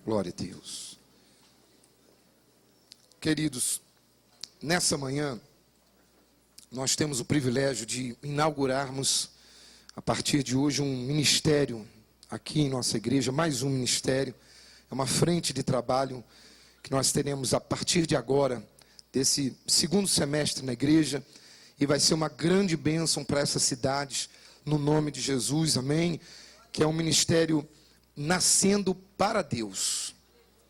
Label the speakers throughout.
Speaker 1: Glória a Deus. Queridos, nessa manhã, nós temos o privilégio de inaugurarmos, a partir de hoje, um ministério aqui em nossa igreja, mais um ministério. É uma frente de trabalho que nós teremos a partir de agora, desse segundo semestre na igreja, e vai ser uma grande bênção para essas cidades, no nome de Jesus, amém? Que é um ministério nascendo para Deus.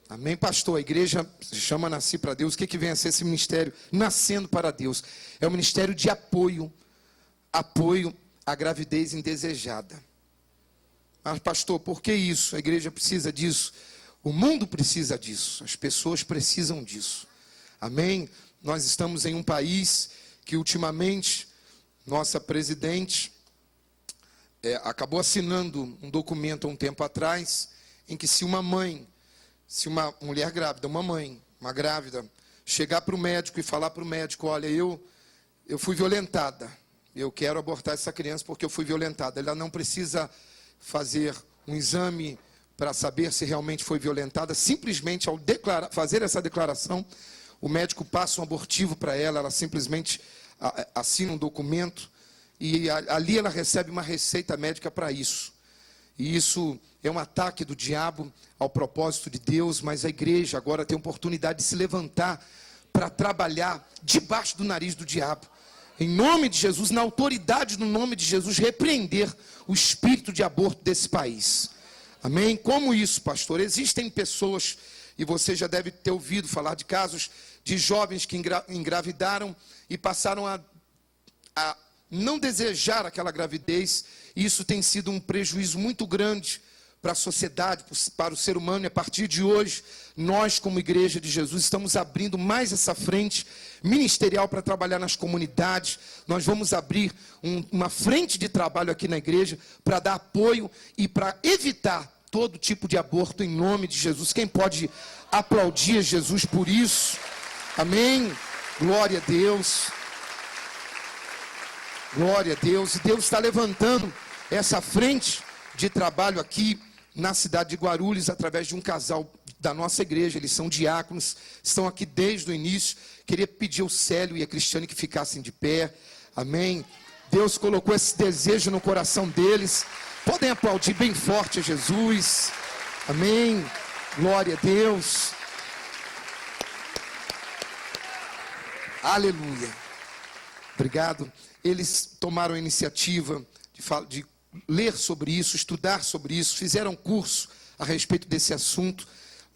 Speaker 1: Amém, pastor? A igreja se chama Nasci para Deus. O que vem a ser esse ministério? Nascendo para Deus. É um ministério de apoio à gravidez indesejada. Mas, pastor, por que isso? A igreja precisa disso. O mundo precisa disso. As pessoas precisam disso. Amém? Nós estamos em um país que, ultimamente, nossa presidente acabou assinando um documento há um tempo atrás, em que se uma mulher grávida, uma grávida, chegar para o médico e falar para o médico, olha, eu fui violentada, eu quero abortar essa criança porque eu fui violentada. Ela não precisa fazer um exame para saber se realmente foi violentada, simplesmente ao fazer essa declaração, o médico passa um abortivo para ela, ela simplesmente assina um documento, e ali ela recebe uma receita médica para isso. E isso é um ataque do diabo ao propósito de Deus, mas a igreja agora tem a oportunidade de se levantar para trabalhar debaixo do nariz do diabo. Em nome de Jesus, na autoridade do nome de Jesus, repreender o espírito de aborto desse país. Amém? Como isso, pastor? Existem pessoas, e você já deve ter ouvido falar de casos de jovens que engravidaram e passaram a não desejar aquela gravidez. Isso tem sido um prejuízo muito grande para a sociedade, para o ser humano. E a partir de hoje, nós como Igreja de Jesus estamos abrindo mais essa frente ministerial para trabalhar nas comunidades. Nós vamos abrir uma frente de trabalho aqui na igreja para dar apoio e para evitar todo tipo de aborto em nome de Jesus. Quem pode aplaudir Jesus por isso? Amém? Glória a Deus. Glória a Deus. E Deus está levantando essa frente de trabalho aqui na cidade de Guarulhos, através de um casal da nossa igreja. Eles são diáconos, estão aqui desde o início. Queria pedir ao Célio e a Cristiane que ficassem de pé. Amém. Deus colocou esse desejo no coração deles. Podem aplaudir bem forte a Jesus. Amém. Glória a Deus. Aleluia. Obrigado. Eles tomaram a iniciativa de ler sobre isso, estudar sobre isso, fizeram curso a respeito desse assunto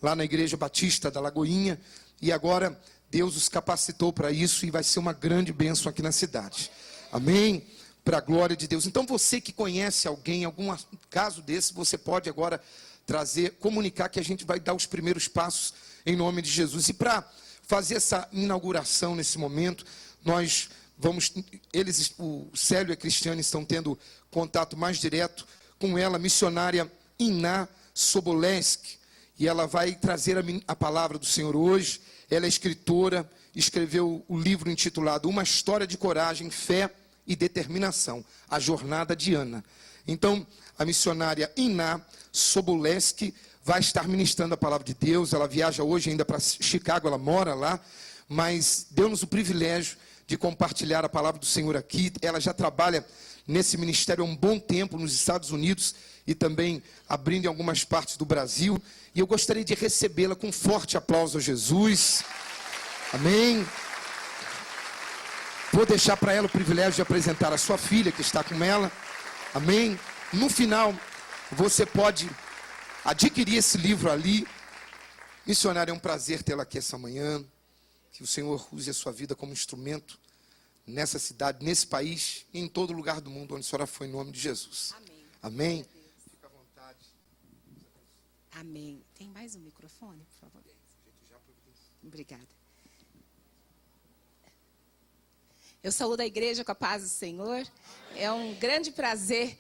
Speaker 1: lá na Igreja Batista da Lagoinha, e agora Deus os capacitou para isso e vai ser uma grande bênção aqui na cidade. Amém? Para a glória de Deus. Então você que conhece alguém, algum caso desse, você pode agora comunicar que a gente vai dar os primeiros passos em nome de Jesus. E para fazer essa inauguração nesse momento, o Célio e a Cristiane estão tendo contato mais direto com ela, missionária Iná Sobolewski, e ela vai trazer a palavra do Senhor hoje. Ela é escritora, escreveu o livro intitulado Uma História de Coragem, Fé e Determinação, a Jornada de Ana. Então, a missionária Iná Sobolewski vai estar ministrando a palavra de Deus. Ela viaja hoje ainda para Chicago, ela mora lá, mas deu-nos o privilégio de compartilhar a palavra do Senhor aqui. Ela já trabalha nesse ministério há um bom tempo nos Estados Unidos e também abrindo em algumas partes do Brasil. E eu gostaria de recebê-la com um forte aplauso a Jesus. Amém. Vou deixar para ela o privilégio de apresentar a sua filha que está com ela. Amém. No final, você pode adquirir esse livro ali. Missionária, é um prazer tê-la aqui essa manhã. Que o Senhor use a sua vida como instrumento nessa cidade, nesse país e em todo lugar do mundo onde a senhora foi, em nome de Jesus.
Speaker 2: Amém.
Speaker 1: Amém? Fica à vontade.
Speaker 2: Amém. Tem mais um microfone, por favor? Obrigada. Eu saúdo a igreja com a paz do Senhor. É um grande prazer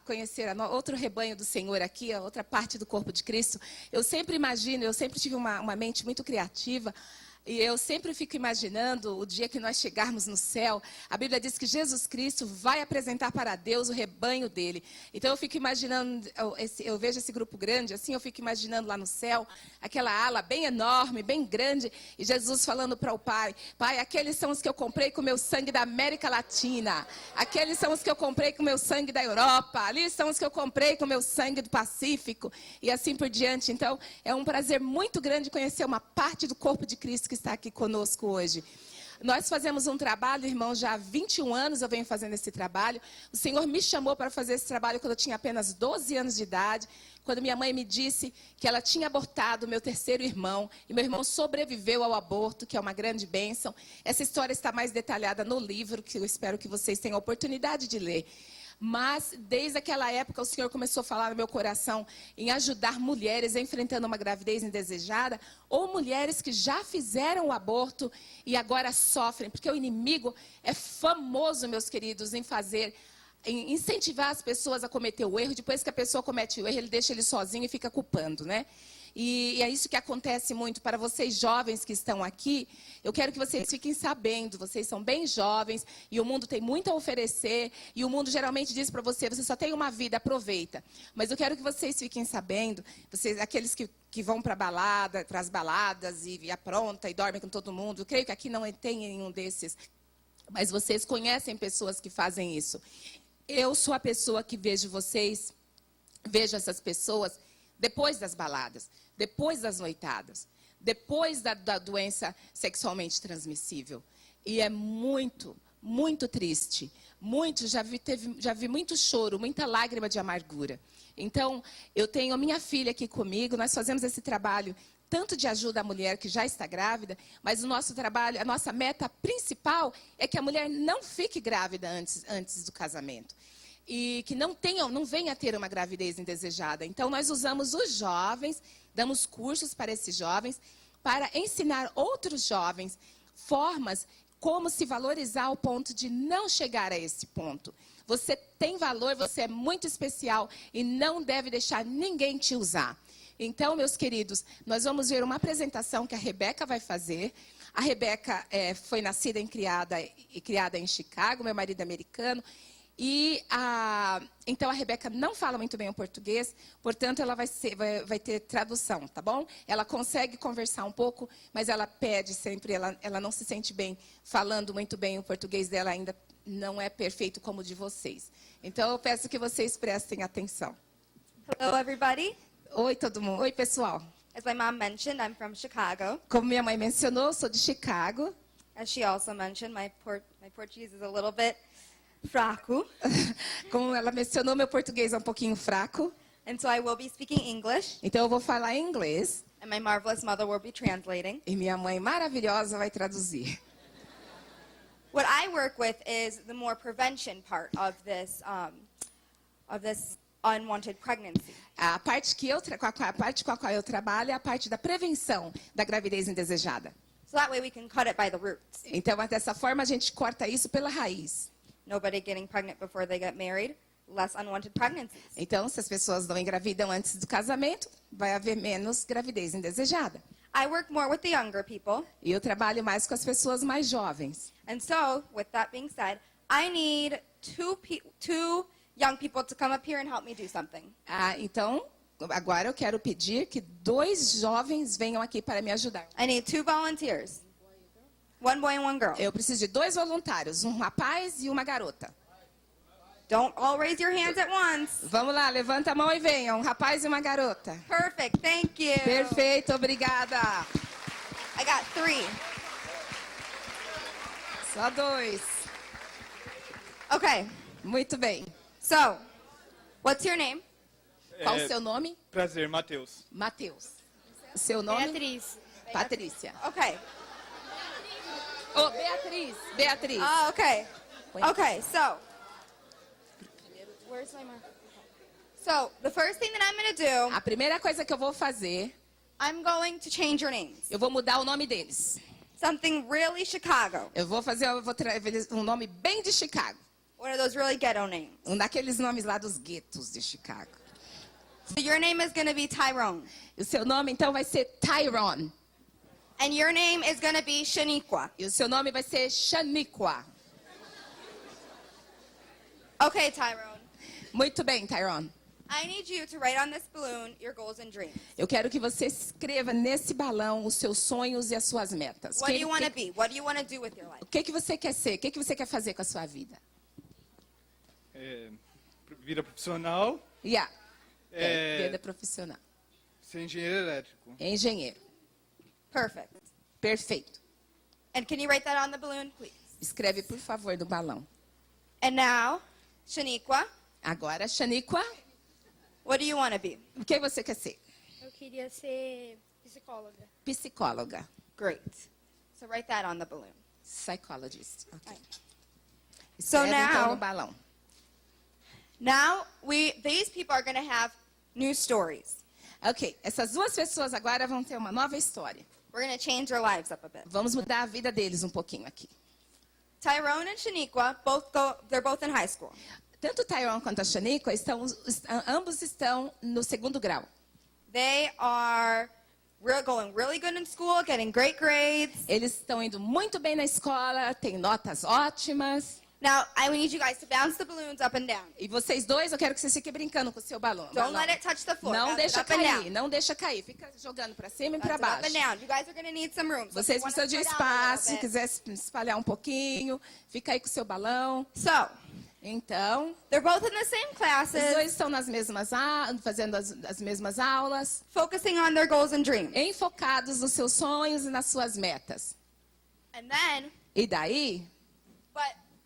Speaker 2: conhecer outro rebanho do Senhor aqui, a outra parte do corpo de Cristo. Eu sempre tive uma mente muito criativa. E eu sempre fico imaginando o dia que nós chegarmos no céu. A Bíblia diz que Jesus Cristo vai apresentar para Deus o rebanho dele. Então eu fico imaginando, eu vejo esse grupo grande, assim, eu fico imaginando lá no céu, aquela ala bem enorme, bem grande, e Jesus falando para o Pai: Pai, aqueles são os que eu comprei com o meu sangue da América Latina. Aqueles são os que eu comprei com o meu sangue da Europa. Ali são os que eu comprei com o meu sangue do Pacífico. E assim por diante. Então, é um prazer muito grande conhecer uma parte do corpo de Cristo que está aqui conosco hoje. Nós fazemos um trabalho, irmão, já há 21 anos eu venho fazendo esse trabalho. O Senhor me chamou para fazer esse trabalho quando eu tinha apenas 12 anos de idade, quando minha mãe me disse que ela tinha abortado meu terceiro irmão, e meu irmão sobreviveu ao aborto, que é uma grande bênção. Essa história está mais detalhada no livro, que eu espero que vocês tenham a oportunidade de ler. Mas, desde aquela época, o Senhor começou a falar no meu coração em ajudar mulheres enfrentando uma gravidez indesejada, ou mulheres que já fizeram o aborto e agora sofrem, porque o inimigo é famoso, meus queridos, em incentivar as pessoas a cometer o erro. Depois que a pessoa comete o erro, ele deixa ele sozinho e fica culpando, né? E é isso que acontece muito para vocês jovens que estão aqui. Eu quero que vocês fiquem sabendo, vocês são bem jovens e o mundo tem muito a oferecer. E o mundo geralmente diz para você só tem uma vida, aproveita. Mas eu quero que vocês fiquem sabendo, aqueles que vão para as baladas e apronta e dormem com todo mundo. Eu creio que aqui não tem nenhum desses. Mas vocês conhecem pessoas que fazem isso. Eu sou a pessoa que vejo essas pessoas depois das baladas, depois das noitadas, depois da doença sexualmente transmissível. E é muito, muito triste. Já vi muito choro, muita lágrima de amargura. Então, eu tenho a minha filha aqui comigo, nós fazemos esse trabalho tanto de ajuda à mulher que já está grávida, mas o nosso trabalho, a nossa meta principal é que a mulher não fique grávida antes do casamento. E que não venha a ter uma gravidez indesejada. Então, nós usamos os jovens, damos cursos para esses jovens, para ensinar outros jovens formas como se valorizar ao ponto de não chegar a esse ponto. Você tem valor, você é muito especial e não deve deixar ninguém te usar. Então, meus queridos, nós vamos ver uma apresentação que a Rebeca vai fazer. A Rebeca foi nascida e criada em Chicago, meu marido é americano. Então a Rebeca não fala muito bem o português, portanto ela vai ter tradução, tá bom? Ela consegue conversar um pouco, mas ela pede sempre, ela não se sente bem falando muito bem, o português dela ainda não é perfeito como o de vocês. Então eu peço que vocês prestem atenção.
Speaker 3: Hello, everybody.
Speaker 2: Oi, todo mundo. Oi, pessoal.
Speaker 3: As my mom mentioned, I'm from Chicago.
Speaker 2: Como minha mãe mencionou, eu sou de Chicago.
Speaker 3: As she also mentioned, my Portuguese is a little bit fraco.
Speaker 2: Como ela mencionou, meu português é um pouquinho fraco.
Speaker 3: And so I will be speaking English,
Speaker 2: Então eu vou falar em inglês
Speaker 3: and my marvelous mother will be translating.
Speaker 2: e minha mãe maravilhosa vai traduzir.
Speaker 3: What I work with is the more prevention part of this unwanted pregnancy.
Speaker 2: A parte com a qual eu trabalho é a parte da prevenção da gravidez indesejada.
Speaker 3: So that way we can cut it by the roots.
Speaker 2: Então, dessa forma, a gente corta isso pela raiz.
Speaker 3: Nobody getting pregnant before they get married, less unwanted pregnancies.
Speaker 2: Então, se as pessoas não engravidam antes do casamento, vai haver menos gravidez indesejada.
Speaker 3: I work more with the younger people.
Speaker 2: E eu trabalho mais com as pessoas mais jovens.
Speaker 3: And so, with that being said, I need two young people to come up here and help me do something.
Speaker 2: Então, agora eu quero pedir que 2 jovens venham aqui para me ajudar.
Speaker 3: I need 2 volunteers. One boy and one girl.
Speaker 2: Eu preciso de 2 voluntários, um rapaz e uma garota.
Speaker 3: Don't all raise your hands at once.
Speaker 2: Vamos lá, levanta a mão e venham, um rapaz e uma garota.
Speaker 3: Perfect, thank you.
Speaker 2: Perfeito, obrigada.
Speaker 3: I got 3.
Speaker 2: Só 2.
Speaker 3: Okay,
Speaker 2: Muito bem.
Speaker 3: so, what's your name?
Speaker 2: Qual o seu nome?
Speaker 4: Prazer, Matheus.
Speaker 2: Matheus. O seu nome?
Speaker 3: Beatriz.
Speaker 2: Patrícia.
Speaker 3: Okay.
Speaker 2: Oh, Beatriz. Beatriz.
Speaker 3: Oh, okay.
Speaker 2: Põe aqui.
Speaker 3: Okay, so, where's my marker? So, the first thing that I'm going to do,
Speaker 2: A primeira coisa que eu vou fazer,
Speaker 3: I'm going to change your names.
Speaker 2: eu vou mudar o nome deles.
Speaker 3: Something really Chicago.
Speaker 2: Eu vou trazer um nome bem de Chicago.
Speaker 3: One of those really ghetto names.
Speaker 2: Um daqueles nomes lá dos guetos de Chicago.
Speaker 3: So your name is going to be Tyrone.
Speaker 2: O seu nome, então, vai ser Tyrone.
Speaker 3: And your name is going to be Shaniqua.
Speaker 2: E o seu nome vai ser Shaniqua.
Speaker 3: Okay, Tyrone.
Speaker 2: Muito bem, Tyrone.
Speaker 3: I need you to write on this balloon your goals and dreams.
Speaker 2: Eu quero que você escreva nesse balão os seus sonhos e as suas metas.
Speaker 3: What do you want to be? What do you want to do with your life?
Speaker 2: O que você quer ser? O que você quer fazer com a sua vida?
Speaker 4: Vida profissional,
Speaker 2: Yeah.
Speaker 4: É.
Speaker 2: Vida profissional.
Speaker 4: ser engenheiro elétrico.
Speaker 2: Engenheiro.
Speaker 3: Perfect.
Speaker 2: Perfeito.
Speaker 3: And can you write that on the balloon, please?
Speaker 2: Escreve, por favor, no balão.
Speaker 3: And now, Shaniqua,
Speaker 2: Agora, Shaniqua,
Speaker 3: what do you want to be?
Speaker 2: o que você quer ser?
Speaker 5: Eu queria ser psicóloga.
Speaker 2: Psicóloga.
Speaker 3: Great. So write that on the balloon.
Speaker 2: Psychologist. Ok.
Speaker 3: So
Speaker 2: Escreve, então,
Speaker 3: now-
Speaker 2: no balão.
Speaker 3: Now, these people are going to have new stories.
Speaker 2: Ok, essas duas pessoas agora vão ter uma nova história.
Speaker 3: We're going to change their lives up a bit.
Speaker 2: Vamos mudar a vida deles um pouquinho aqui.
Speaker 3: Tyrone and Shaniqua they're both in high school.
Speaker 2: Tanto o Tyrone quanto a Shaniqua, ambos estão no 2º grau.
Speaker 3: They are going really good in school, getting great grades.
Speaker 2: Eles estão indo muito bem na escola, têm notas ótimas.
Speaker 3: Now, I need you guys to bounce the balloons up and down.
Speaker 2: E vocês dois, eu quero que vocês fiquem brincando com o seu balão.
Speaker 3: Don't let it touch the floor.
Speaker 2: Não
Speaker 3: Bounce it
Speaker 2: deixa
Speaker 3: up and
Speaker 2: cair,
Speaker 3: down.
Speaker 2: não deixa cair. Fica jogando para cima e
Speaker 3: Bounce
Speaker 2: para
Speaker 3: it up
Speaker 2: baixo.
Speaker 3: and down. You guys are going to need some room. So if
Speaker 2: Vocês
Speaker 3: you wanna
Speaker 2: precisam de
Speaker 3: spread out a little
Speaker 2: espaço, se
Speaker 3: bit.
Speaker 2: quiser se espalhar um pouquinho, fica aí com o seu balão.
Speaker 3: So,
Speaker 2: Então,
Speaker 3: they're both in the same
Speaker 2: os
Speaker 3: classes,
Speaker 2: dois estão nas mesmas fazendo as mesmas aulas,
Speaker 3: focusing on their goals and dreams.
Speaker 2: enfocados nos seus sonhos e nas suas metas.
Speaker 3: And then,
Speaker 2: E daí,
Speaker 3: but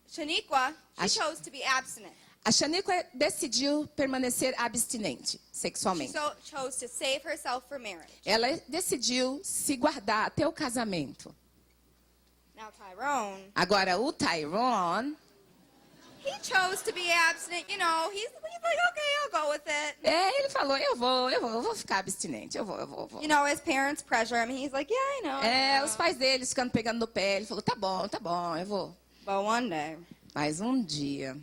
Speaker 3: Shaniqua, she
Speaker 2: Ash-
Speaker 3: chose to be abstinent.
Speaker 2: a Shaniqua decidiu permanecer abstinente
Speaker 3: She
Speaker 2: sexualmente.
Speaker 3: chose to save herself for marriage.
Speaker 2: Ela decidiu se guardar até o casamento.
Speaker 3: Now, Tyrone,
Speaker 2: Agora, o Tyrone,
Speaker 3: he chose to be abstinent. You know, he's like, okay, I'll go with it.
Speaker 2: ele falou, eu vou ficar abstinente, eu vou.
Speaker 3: You know, his parents pressure him. He's like, yeah, I know. I know.
Speaker 2: Os pais deles ficando pegando no pé, ele falou, tá bom, eu vou.
Speaker 3: But one day,
Speaker 2: Mas um dia,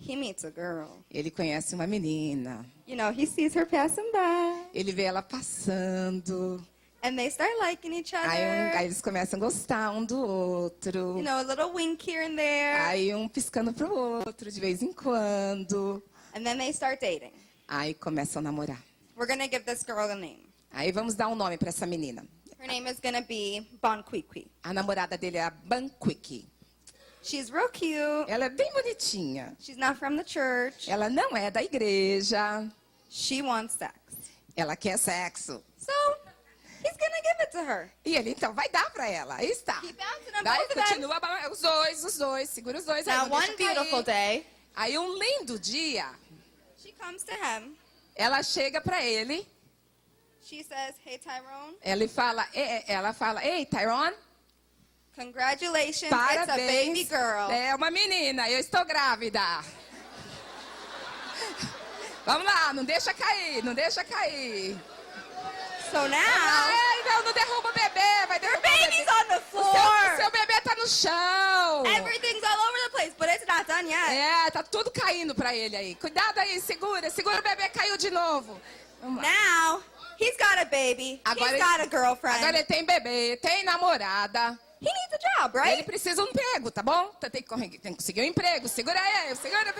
Speaker 3: he meets a girl.
Speaker 2: ele conhece uma menina.
Speaker 3: You know, he sees her passing by.
Speaker 2: Ele vê ela passando.
Speaker 3: And they start liking each other.
Speaker 2: Aí eles começam a gostar um do outro.
Speaker 3: You know, a little wink here and there.
Speaker 2: Aí um piscando pro outro de vez em quando.
Speaker 3: And then they start dating.
Speaker 2: Aí começam a namorar.
Speaker 3: We're going to give this girl a name.
Speaker 2: Aí vamos dar um nome para essa menina.
Speaker 3: Her name is going to be Bonquiqui.
Speaker 2: A namorada dele é a Banquiqui.
Speaker 3: She's real cute.
Speaker 2: Ela é bem bonitinha.
Speaker 3: She's not from the church.
Speaker 2: Ela não é da igreja.
Speaker 3: She wants sex.
Speaker 2: Ela quer sexo.
Speaker 3: So, he's going to give it to her.
Speaker 2: E ele então vai dar pra ela. Aí está.
Speaker 3: Keep bouncing on
Speaker 2: Daí
Speaker 3: both of them.
Speaker 2: continua os dois, segura os dois. Aí
Speaker 3: Now,
Speaker 2: não deixa
Speaker 3: one beautiful
Speaker 2: cair.
Speaker 3: day,
Speaker 2: Aí um lindo dia,
Speaker 3: she comes to him.
Speaker 2: ela chega pra ele,
Speaker 3: She says, hey, Tyrone,
Speaker 2: ela fala, ei, Tyrone,
Speaker 3: congratulations, it's a baby
Speaker 2: parabéns.
Speaker 3: girl.
Speaker 2: É uma menina, eu estou grávida. Vamos lá, não deixa cair.
Speaker 3: So now,
Speaker 2: Ai, não derruba o bebê, vai
Speaker 3: their
Speaker 2: derrubar o
Speaker 3: baby's
Speaker 2: bebê.
Speaker 3: on the
Speaker 2: O
Speaker 3: floor.
Speaker 2: seu bebê tá no chão.
Speaker 3: Everything's all over the place, but it's not done yet.
Speaker 2: Tá tudo caindo pra ele aí. Cuidado aí, segura o bebê, caiu de novo. Vamos lá.
Speaker 3: Now, he's got a baby.
Speaker 2: Agora
Speaker 3: He's got a girlfriend.
Speaker 2: Agora ele tem bebê, tem namorada.
Speaker 3: He needs a job,
Speaker 2: Ele
Speaker 3: right?
Speaker 2: precisa de um emprego, tá bom? Tem que conseguir um emprego. Segura aí, segura.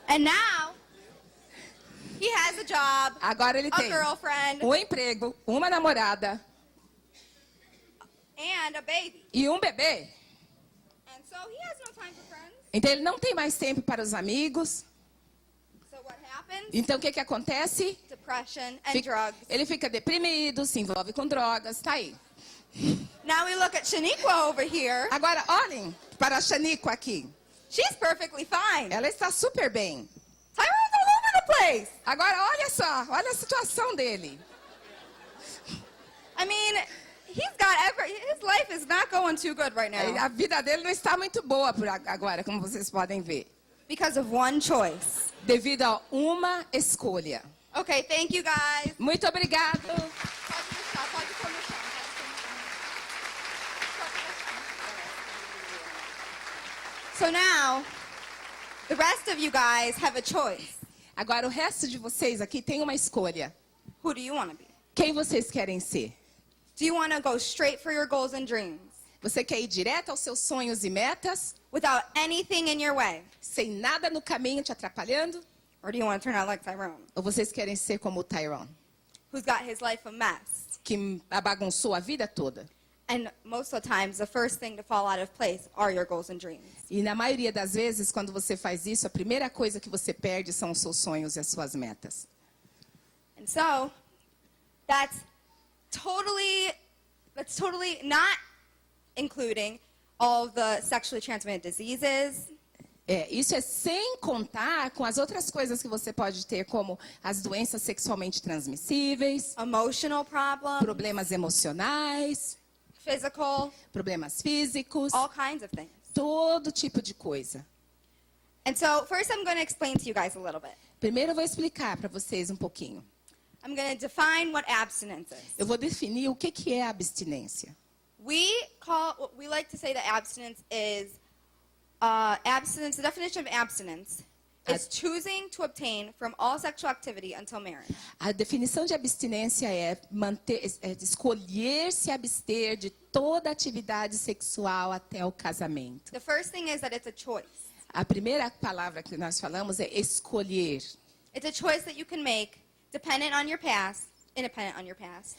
Speaker 3: And now, he has a job,
Speaker 2: Agora ele
Speaker 3: a
Speaker 2: tem
Speaker 3: girlfriend,
Speaker 2: um emprego, uma namorada
Speaker 3: and a baby.
Speaker 2: e um bebê.
Speaker 3: And so he has no time for friends.
Speaker 2: Então ele não tem mais tempo para os amigos.
Speaker 3: So what happens?
Speaker 2: Então o que acontece?
Speaker 3: Depression and drugs.
Speaker 2: Ele fica deprimido, se envolve com drogas, tá aí.
Speaker 3: Now we look at Shaniqua over here.
Speaker 2: Agora olhem para a Shaniqua aqui.
Speaker 3: She's perfectly fine.
Speaker 2: Ela está super bem.
Speaker 3: Tyrone's all over the place.
Speaker 2: Agora olha só, olha a situação dele.
Speaker 3: I mean, his life is not going too good right now
Speaker 2: A vida dele não está muito boa por agora, como vocês podem ver.
Speaker 3: because of one choice.
Speaker 2: Devido a uma escolha.
Speaker 3: Okay, thank you guys.
Speaker 2: Muito obrigado.
Speaker 3: So now, the rest of you guys have a choice.
Speaker 2: Agora o resto de vocês aqui tem uma escolha.
Speaker 3: Who do you want to be?
Speaker 2: Quem vocês querem ser?
Speaker 3: Do you want to go straight for your goals and dreams
Speaker 2: Você quer ir direto aos seus sonhos e metas,
Speaker 3: without anything in your way?
Speaker 2: sem nada no caminho te atrapalhando?
Speaker 3: Or do you want to turn out like Tyrone,
Speaker 2: Ou vocês querem ser como o Tyrone,
Speaker 3: who's got his life a mess?
Speaker 2: que bagunçou a vida toda?
Speaker 3: And most of the times, the first thing to fall out of place are your goals and dreams.
Speaker 2: E na maioria das vezes, quando você faz isso, a primeira coisa que você perde são os seus sonhos e as suas metas.
Speaker 3: And so, that's totally not including all of the sexually transmitted diseases,
Speaker 2: Isso é sem contar com as outras coisas que você pode ter, como as doenças sexualmente transmissíveis,
Speaker 3: emotional problems,
Speaker 2: problemas emocionais,
Speaker 3: physical,
Speaker 2: problemas físicos,
Speaker 3: all kinds of things.
Speaker 2: todo tipo de coisa.
Speaker 3: And so, first I'm going to explain to you guys a little bit.
Speaker 2: Primeiro eu vou explicar para vocês um pouquinho.
Speaker 3: I'm going to define what abstinence is.
Speaker 2: Eu vou definir o que é abstinência.
Speaker 3: We like to say that abstinence is, the definition of abstinence is choosing to abstain from all sexual activity until marriage.
Speaker 2: A definição de abstinência é escolher se abster de toda atividade sexual até o casamento.
Speaker 3: The first thing is that it's a choice.
Speaker 2: A primeira palavra que nós falamos é escolher.
Speaker 3: It's a choice that you can make dependent on your past, independent on your past.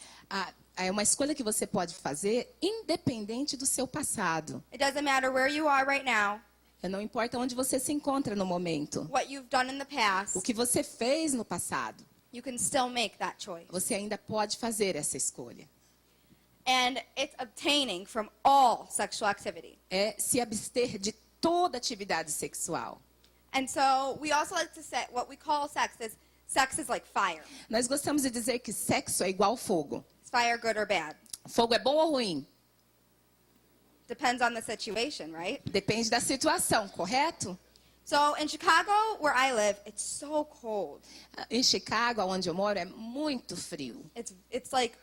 Speaker 2: É uma escolha que você pode fazer independente do seu passado.
Speaker 3: It doesn't matter where you are right now,
Speaker 2: Não importa onde você se encontra no momento.
Speaker 3: what you've done in the past,
Speaker 2: O que você fez no passado.
Speaker 3: you can still make that choice.
Speaker 2: Você ainda pode fazer essa escolha.
Speaker 3: And it's obtaining from all sexual activity.
Speaker 2: É se abster de toda atividade sexual.
Speaker 3: And so we also like to say what we call sex is like fire.
Speaker 2: Nós gostamos de dizer que sexo é igual fogo.
Speaker 3: Is fire good or bad?
Speaker 2: Fogo é bom ou ruim?
Speaker 3: Depends on the situation, right?
Speaker 2: Depende da situação, correto?
Speaker 3: So in Chicago, where I live, it's so cold.
Speaker 2: Em Chicago, onde eu moro, é muito frio.
Speaker 3: It's like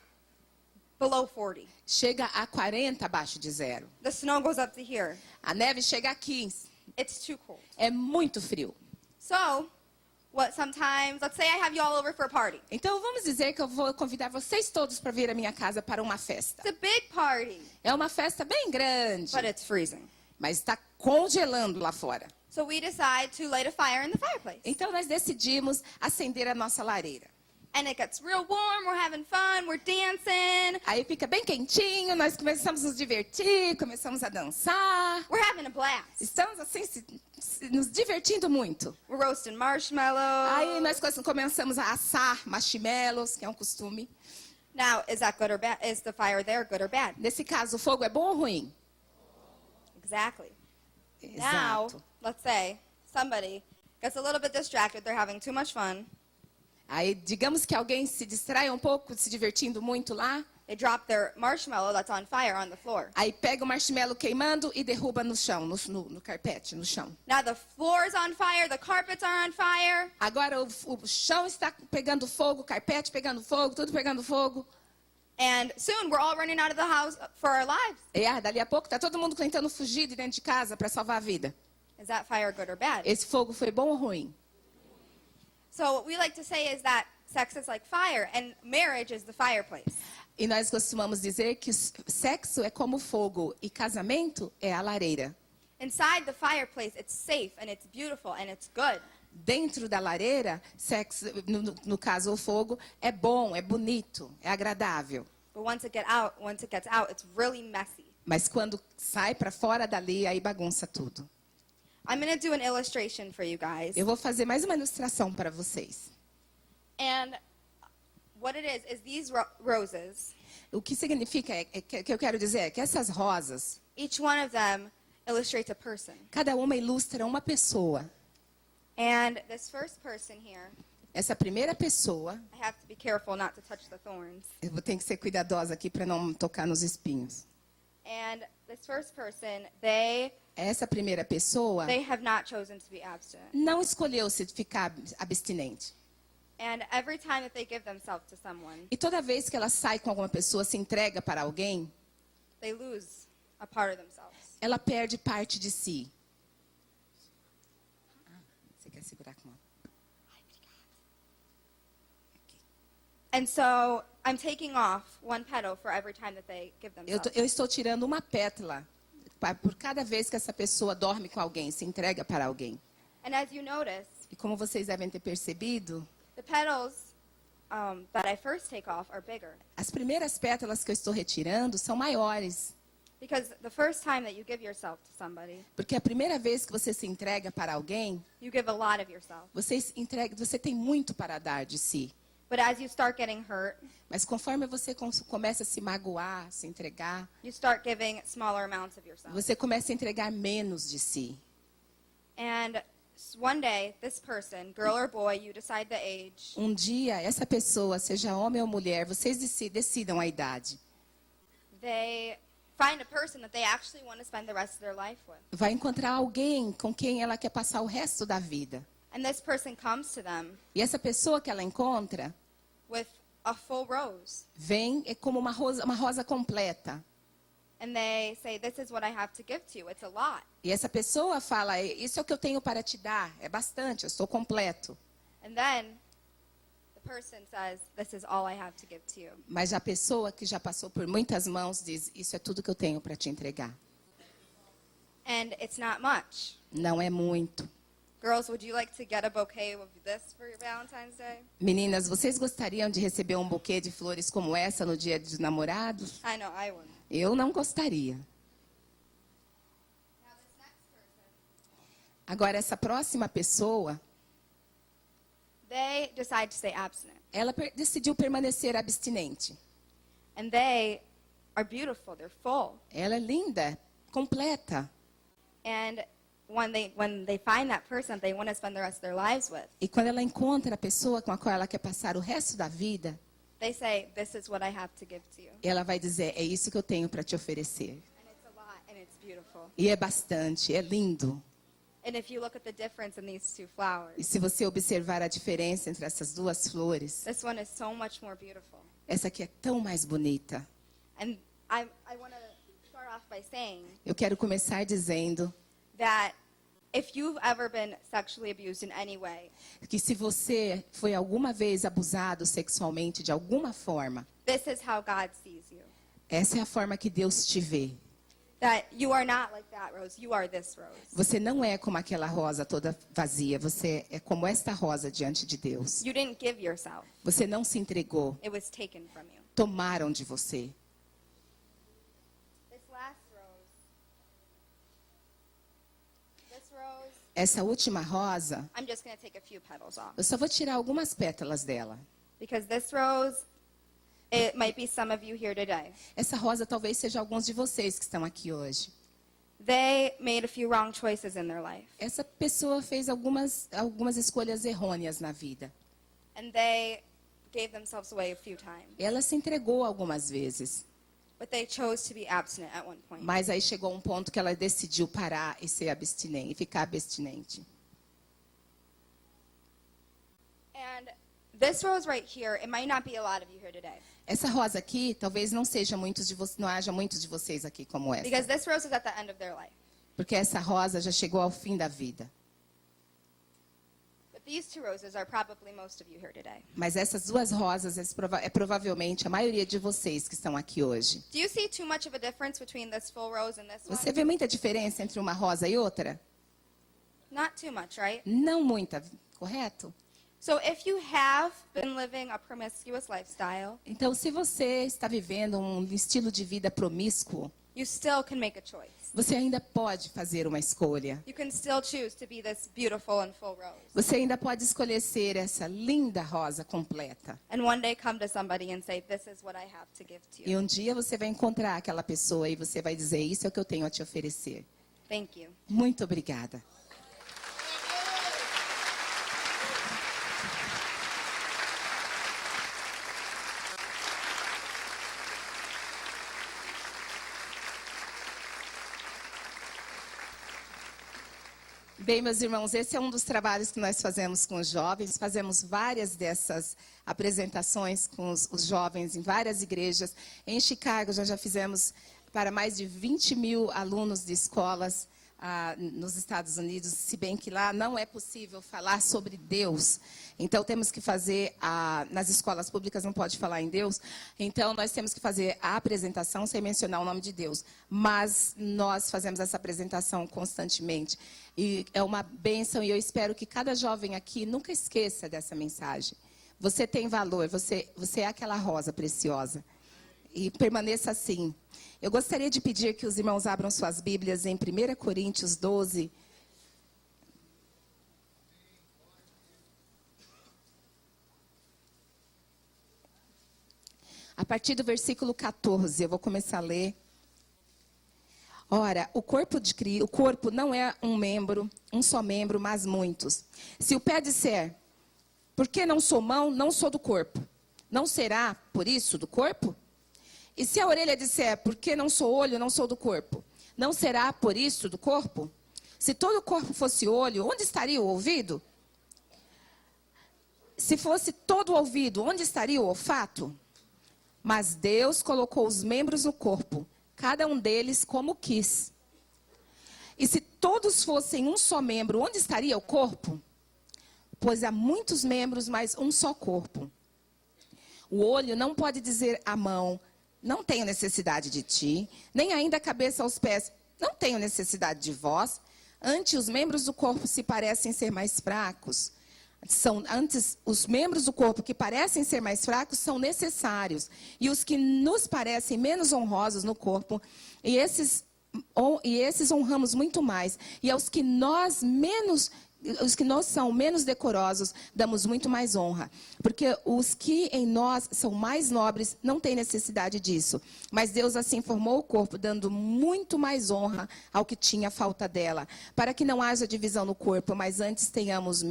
Speaker 3: below 40.
Speaker 2: Chega a 40 abaixo de zero.
Speaker 3: The snow goes up to here.
Speaker 2: A neve chega a 15.
Speaker 3: It's too cold.
Speaker 2: É muito frio.
Speaker 3: So, let's say I have you all over for a party.
Speaker 2: Então, vamos dizer que eu vou convidar vocês todos para vir à minha casa para uma festa.
Speaker 3: It's a big party,
Speaker 2: É uma festa bem grande,
Speaker 3: but it's freezing.
Speaker 2: mas está congelando lá fora.
Speaker 3: So we decide to light a fire in the fireplace.
Speaker 2: Então, nós decidimos acender a nossa lareira.
Speaker 3: And it gets real warm, we're having fun, we're dancing,
Speaker 2: Aí fica bem quentinho, nós começamos a nos divertir, começamos a dançar.
Speaker 3: we're having a blast.
Speaker 2: Estamos, assim, nos divertindo muito.
Speaker 3: We're roasting marshmallows.
Speaker 2: Aí nós começamos a assar marshmallows, que é um costume.
Speaker 3: Now, is that good or bad? Is the fire there good or bad?
Speaker 2: Nesse caso, o fogo é bom ou ruim?
Speaker 3: Exactly.
Speaker 2: Exato.
Speaker 3: Now, let's say somebody gets a little bit distracted, they're having too much fun.
Speaker 2: Aí, digamos que alguém se distrai um pouco, se divertindo muito lá.
Speaker 3: They drop their marshmallow that's on fire on the floor.
Speaker 2: Aí pega o marshmallow queimando e derruba no chão, no carpete, no chão.
Speaker 3: Now the floor is on fire, the carpets are on fire.
Speaker 2: Agora o chão está pegando fogo, o carpete pegando fogo, tudo pegando fogo.
Speaker 3: And soon we're all running out of the house for our lives.
Speaker 2: E dali a pouco tá todo mundo tentando fugir de dentro de casa para salvar a vida.
Speaker 3: Is that fire good or bad?
Speaker 2: Esse fogo foi bom ou ruim?
Speaker 3: So what we like to say is that sex is like fire and marriage is the fireplace.
Speaker 2: E nós costumamos dizer que sexo é como fogo e casamento é a lareira.
Speaker 3: Inside the fireplace, it's safe and it's beautiful and it's good.
Speaker 2: Dentro da lareira, sexo, no caso o fogo, é bom, é bonito, é agradável.
Speaker 3: But once it gets out, it's really messy.
Speaker 2: Mas quando sai para fora dali, aí bagunça tudo.
Speaker 3: I'm going to do an illustration for you guys.
Speaker 2: Eu vou fazer mais uma ilustração para vocês.
Speaker 3: And what it is these roses,
Speaker 2: O que significa, que eu quero dizer, é que essas rosas,
Speaker 3: each one of them illustrates a person.
Speaker 2: cada uma ilustra uma pessoa.
Speaker 3: And this first person here,
Speaker 2: Essa primeira pessoa,
Speaker 3: I have to be careful not to touch the thorns.
Speaker 2: eu vou ter que ser cuidadosa aqui para não tocar nos espinhos.
Speaker 3: And this first person,
Speaker 2: Essa primeira pessoa
Speaker 3: they have not chosen to be abstinent.
Speaker 2: não escolheu se ficar abstinente.
Speaker 3: And every time that they give themselves to someone,
Speaker 2: E toda vez que ela sai com alguma pessoa, se entrega para alguém,
Speaker 3: they lose a part of themselves.
Speaker 2: ela perde parte de si. Você quer segurar com a...
Speaker 3: And so I'm taking off one petal for every time that they give themselves.
Speaker 2: Eu estou tirando uma pétala por cada vez que essa pessoa dorme com alguém, se entrega para alguém.
Speaker 3: And as you notice,
Speaker 2: E como vocês devem ter percebido,
Speaker 3: the petals that I first take off are bigger.
Speaker 2: as primeiras pétalas que eu estou retirando são maiores.
Speaker 3: Because the first time that you give yourself to somebody,
Speaker 2: Porque a primeira vez que você se entrega para alguém,
Speaker 3: you give a lot of yourself.
Speaker 2: você tem muito para dar de si.
Speaker 3: But as you start getting hurt,
Speaker 2: Mas conforme você começa a se magoar, se entregar,
Speaker 3: you start giving smaller amounts of yourself.
Speaker 2: você começa a entregar menos de si.
Speaker 3: And one day, this person, girl or boy, you decide the age,
Speaker 2: Um dia, essa pessoa, seja homem ou mulher, vocês decidam a idade.
Speaker 3: they find a person that they actually want to spend the rest of their life with.
Speaker 2: Vai encontrar alguém com quem ela quer passar o resto da vida.
Speaker 3: And this person comes to them
Speaker 2: E essa pessoa que ela encontra
Speaker 3: with a full rose.
Speaker 2: vem é como uma rosa completa.
Speaker 3: And they say, this is what I have to give to you. It's a lot.
Speaker 2: E essa pessoa fala, isso é o que eu tenho para te dar, é bastante, eu estou completo.
Speaker 3: And then the person says, this is all I have to give to you.
Speaker 2: Mas a pessoa que já passou por muitas mãos diz, isso é tudo que eu tenho para te entregar.
Speaker 3: And it's not much.
Speaker 2: Não é muito.
Speaker 3: Girls, would you like to get a bouquet of this for your Valentine's Day?
Speaker 2: Meninas, vocês gostariam de receber um buquê de flores como essa no dia dos namorados?
Speaker 3: I know, I wouldn't.
Speaker 2: Eu não gostaria.
Speaker 3: Now this next person,
Speaker 2: Agora, essa próxima pessoa,
Speaker 3: they decide to stay abstinent.
Speaker 2: ela decidiu permanecer abstinente.
Speaker 3: And they are beautiful, they're full.
Speaker 2: Ela é linda, completa.
Speaker 3: And when they find that person they want to spend the rest of their lives with,
Speaker 2: E quando ela encontra a pessoa com a qual ela quer passar o resto da vida,
Speaker 3: they say, this is what I have to give to you.
Speaker 2: ela vai dizer, é isso que eu tenho para te oferecer.
Speaker 3: And it's a lot, and it's beautiful.
Speaker 2: E é bastante, é lindo.
Speaker 3: And if you look at the difference in these two flowers,
Speaker 2: E se você observar a diferença entre essas duas flores,
Speaker 3: this one is so much more beautiful.
Speaker 2: essa aqui é tão mais bonita.
Speaker 3: And I want to start off by saying
Speaker 2: Eu quero começar dizendo
Speaker 3: that if you've ever been sexually abused in any way,
Speaker 2: que se você foi alguma vez abusado sexualmente de alguma forma,
Speaker 3: this is how God sees you.
Speaker 2: essa é a forma que Deus te vê.
Speaker 3: That you are not like that rose, you are this rose.
Speaker 2: Você não é como aquela rosa toda vazia, você é como esta rosa diante de Deus.
Speaker 3: You didn't give yourself.
Speaker 2: Você não se entregou,
Speaker 3: It was taken from you.
Speaker 2: tomaram de você.
Speaker 3: This last rose. This rose,
Speaker 2: Essa última rosa,
Speaker 3: I'm just going to take a few petals off.
Speaker 2: eu só vou tirar algumas pétalas dela.
Speaker 3: Because this rose, it might be some of you here today.
Speaker 2: Essa rosa talvez seja alguns de vocês que estão aqui hoje.
Speaker 3: They made a few wrong choices in their life.
Speaker 2: Essa pessoa fez algumas escolhas errôneas na vida.
Speaker 3: And they gave themselves away a few times.
Speaker 2: Ela se entregou algumas vezes,
Speaker 3: But they chose to be abstinent at one point.
Speaker 2: mas aí chegou um ponto que ela decidiu parar e ser abstinente, e ficar abstinente.
Speaker 3: And this rose right here, it might not be a lot of you here today.
Speaker 2: Essa rosa aqui, talvez não haja muitos de vocês aqui como essa,
Speaker 3: Because this rose is at the end of their life.
Speaker 2: porque essa rosa já chegou ao fim da vida.
Speaker 3: But these two roses are probably most of you here today.
Speaker 2: Mas essas duas rosas é provavelmente a maioria de vocês que estão aqui hoje.
Speaker 3: Do you see too much of a difference between this full rose and this
Speaker 2: Você
Speaker 3: one?
Speaker 2: vê muita diferença entre uma rosa e outra?
Speaker 3: Not too much, right?
Speaker 2: Não muita, correto?
Speaker 3: So if you have been living a promiscuous lifestyle,
Speaker 2: Então, se você está vivendo um estilo de vida promíscuo,
Speaker 3: you still can make a choice.
Speaker 2: você ainda pode fazer uma escolha.
Speaker 3: You can still choose to be this beautiful and full rose.
Speaker 2: Você ainda pode escolher ser essa linda rosa completa.
Speaker 3: And one day come to somebody and say, this is what I have to give to
Speaker 2: E
Speaker 3: you.
Speaker 2: um dia você vai encontrar aquela pessoa e você vai dizer, isso é o que eu tenho a te oferecer.
Speaker 3: Thank you.
Speaker 2: Muito obrigada. Bem, meus irmãos, esse é um dos trabalhos que nós fazemos com os jovens. Fazemos várias dessas apresentações com os jovens em várias igrejas. Em Chicago, já fizemos para mais de 20 mil alunos de escolas nos Estados Unidos, se bem que lá não é possível falar sobre Deus. Então, temos que fazer, nas escolas públicas não pode falar em Deus, então nós temos que fazer a apresentação sem mencionar o nome de Deus. Mas nós fazemos essa apresentação constantemente. E é uma bênção, e eu espero que cada jovem aqui nunca esqueça dessa mensagem. Você tem valor, você é aquela rosa preciosa. E permaneça assim. Eu gostaria de pedir que os irmãos abram suas Bíblias em 1 Coríntios 12. A partir do versículo 14, eu vou começar a ler. Ora, o corpo não é um só membro, mas muitos. Se o pé disser, porque não sou mão, não sou do corpo, não será, por isso, do corpo? E se a orelha disser, porque não sou olho, não sou do corpo, não será, por isso, do corpo? Se todo o corpo fosse olho, onde estaria o ouvido? Se fosse todo o ouvido, onde estaria o olfato? Mas Deus colocou os membros no corpo, cada um deles como quis. E se todos fossem um só membro, onde estaria o corpo? Pois há muitos membros, mas um só corpo. O olho não pode dizer à mão, não tenho necessidade de ti, nem ainda a cabeça aos pés, não tenho necessidade de vós. Antes, os membros do corpo se parecem ser mais fracos. Os membros do corpo que parecem ser mais fracos são necessários. E os que nos parecem menos honrosos no corpo, e esses honramos muito mais. E aos que os que nós são menos decorosos, damos muito mais honra. Porque os que em nós são mais nobres não têm necessidade disso. Mas Deus assim formou o corpo, dando muito mais honra ao que tinha falta dela. Para que não haja divisão no corpo, mas antes tenham os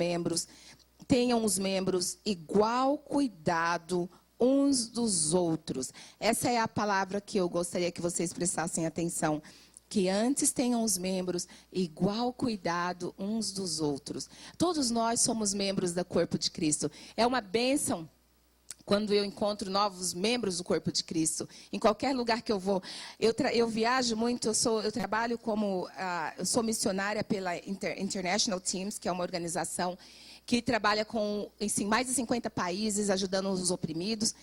Speaker 2: membros igual cuidado uns dos outros. Essa é a palavra que eu gostaria que vocês prestassem atenção. Que antes tenham os membros igual cuidado uns dos outros. Todos nós somos membros do corpo de Cristo. É uma bênção quando eu encontro novos membros do corpo de Cristo. Em qualquer lugar que eu vou. Eu viajo muito, eu trabalho eu sou missionária pela International Teams, que é uma organização que trabalha em mais de 50 países, ajudando os oprimidos.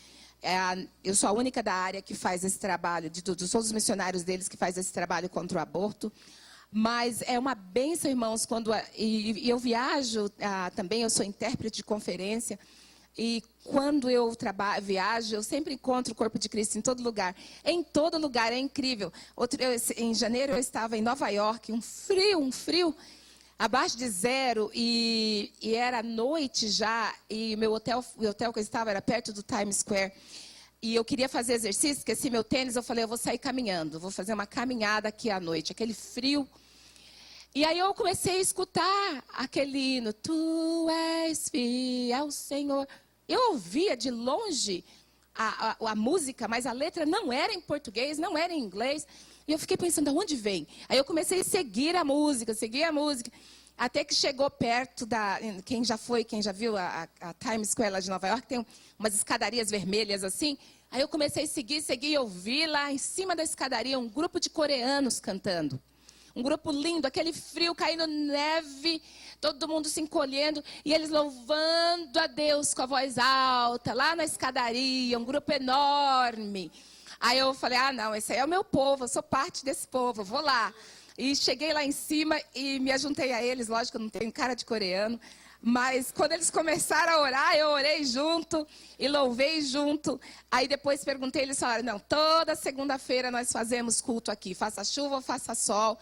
Speaker 2: Eu sou a única da área que faz esse trabalho, de todos os missionários deles que faz esse trabalho contra o aborto. Mas é uma bênção, irmãos, e eu viajo também, eu sou intérprete de conferência, e quando eu viajo, eu sempre encontro o corpo de Cristo em todo lugar. Em todo lugar, é incrível. Em janeiro eu estava em Nova York, um frio, abaixo de zero, e era noite já, e o hotel que eu estava era perto do Times Square. E eu queria fazer exercício, esqueci meu tênis, eu falei, eu vou sair caminhando, vou fazer uma caminhada aqui à noite, aquele frio. E aí eu comecei a escutar aquele hino, Tu és fiel, Senhor. Eu ouvia de longe a música, mas a letra não era em português, não era em inglês. E eu fiquei pensando, de onde vem? Aí eu comecei a seguir a música, até que chegou perto quem já viu a Times Square lá de Nova York, tem umas escadarias vermelhas assim. Aí eu comecei a seguir, e eu vi lá em cima da escadaria um grupo de coreanos cantando. Um grupo lindo, aquele frio, caindo neve, todo mundo se encolhendo, e eles louvando a Deus com a voz alta, lá na escadaria, um grupo enorme. Aí eu falei, não, esse aí é o meu povo, eu sou parte desse povo, eu vou lá. E cheguei lá em cima e me ajuntei a eles, lógico, eu não tenho cara de coreano, mas quando eles começaram a orar, eu orei junto e louvei junto. Aí depois perguntei, eles falaram, não, toda segunda-feira nós fazemos culto aqui, faça chuva ou faça sol,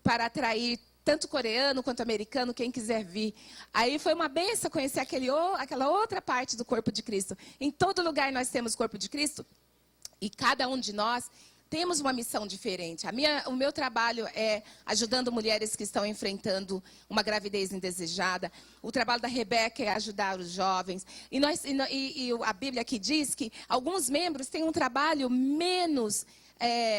Speaker 2: para atrair tanto coreano quanto americano, quem quiser vir. Aí foi uma benção conhecer aquela outra parte do corpo de Cristo. Em todo lugar nós temos o corpo de Cristo, e cada um de nós temos uma missão diferente. O meu trabalho é ajudando mulheres que estão enfrentando uma gravidez indesejada. O trabalho da Rebeca é ajudar os jovens. E a Bíblia aqui diz que alguns membros têm um trabalho menos...